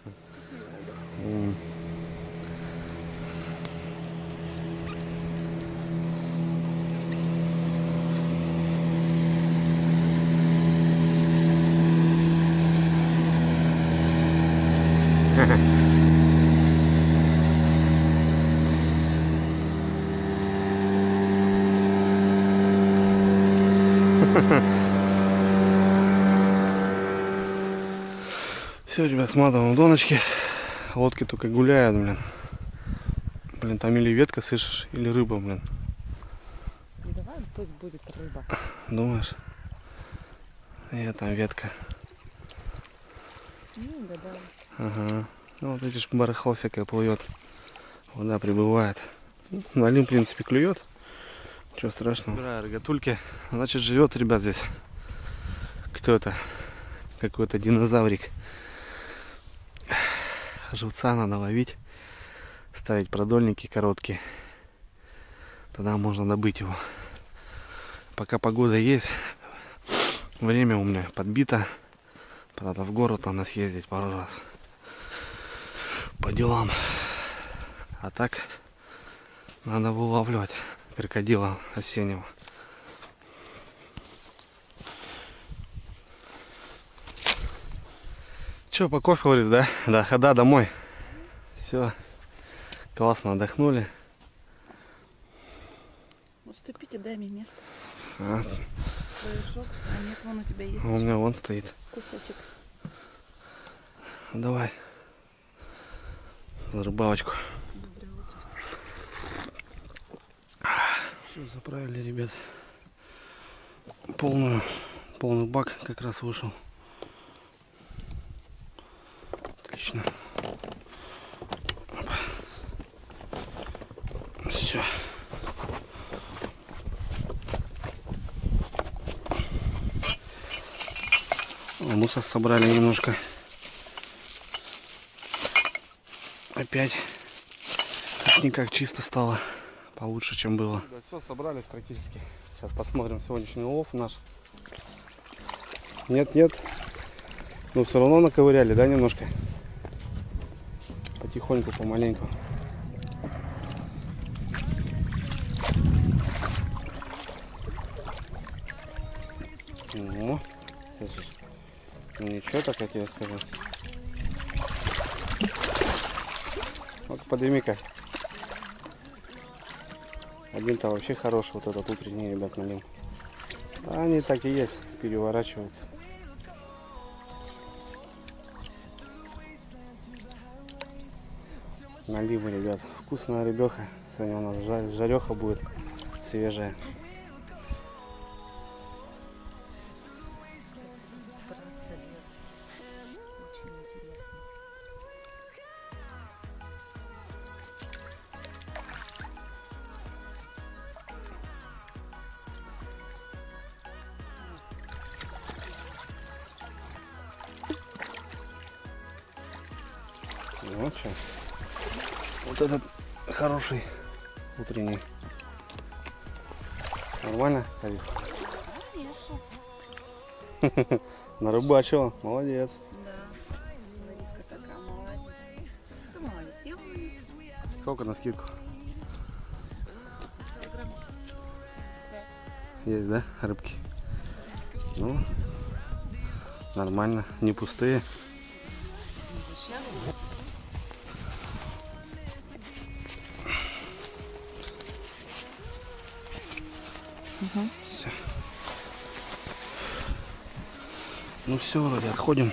Все, ребят, сматываем доночки. Лодки только гуляют, блин. Блин, там или ветка, слышишь, или рыба, блин. Давай, пусть будет рыба. Думаешь? Нет, там ветка. Да. Ага. Ну вот видишь, барахло всякое плывет. Вода прибывает. Налим, в принципе, клюет. Ничего страшного. Собираю рогатульки. Значит, живет, ребят, здесь кто-то. Какой-то динозаврик. Живца надо ловить. Ставить продольники короткие. Тогда можно добыть его. Пока погода есть. Время у меня подбито. Правда, в город надо съездить пару раз. По делам. А так надо вылавливать крокодила осеннего. Че, по кофе, Ларис, да? Да, хода домой. Все. Классно отдохнули. Уступите, дай мне место. А, Свой жог. А нет, вон у тебя есть у меня вон стоит. кусочек. Давай. За рыбалочку. Все, заправили, ребят. Полный бак как раз вышел. Отлично. Все. Мусор собрали немножко. Опять как-никак чисто стало. Получше, чем было. Все, собрались практически. Сейчас посмотрим сегодняшний улов наш. Нет. Но все равно наковыряли, да, немножко? Потихоньку, помаленьку. Ну, ничего, так я тебе скажу. Вот подними-ка. Один-то вообще хороший, вот этот утренний, ребят, на нем. А они так и есть, переворачиваются. Налимы, ребят. Вкусная рыбеха. Сегодня у нас жареха будет свежая. Вот что. Вот этот хороший утренний. Нормально, Алис? Конечно. Нарыбачила. Молодец. Да. Лариска такая молодец. Ты молодец, я молодец. Сколько на скидку? Килограмм 5. Есть, да, рыбки? Ну, нормально, не пустые. Угу. Все. Ну все, вроде отходим.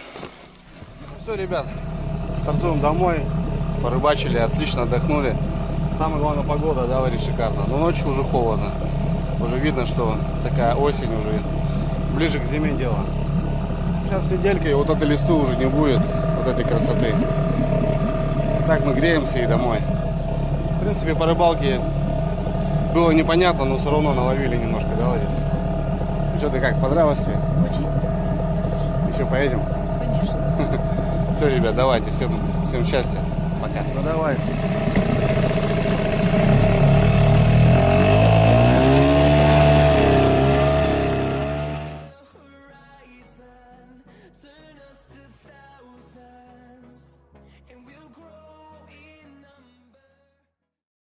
Все, ребят, стартуем домой. Порыбачили, отлично отдохнули. Самое главное, погода, да, говорит, шикарно. Но ночью уже холодно. Уже видно, что такая осень уже ближе к зиме дело. Сейчас неделька, и вот этой листвы уже не будет, вот этой красоты. Так мы греемся и домой. В принципе, по рыбалке было непонятно, но все равно наловили немножко, да, Владимир? Ну что, ты как, понравилось тебе? Очень. Еще поедем? Конечно. Все, ребят, давайте, всем счастья. Пока. Ну давай.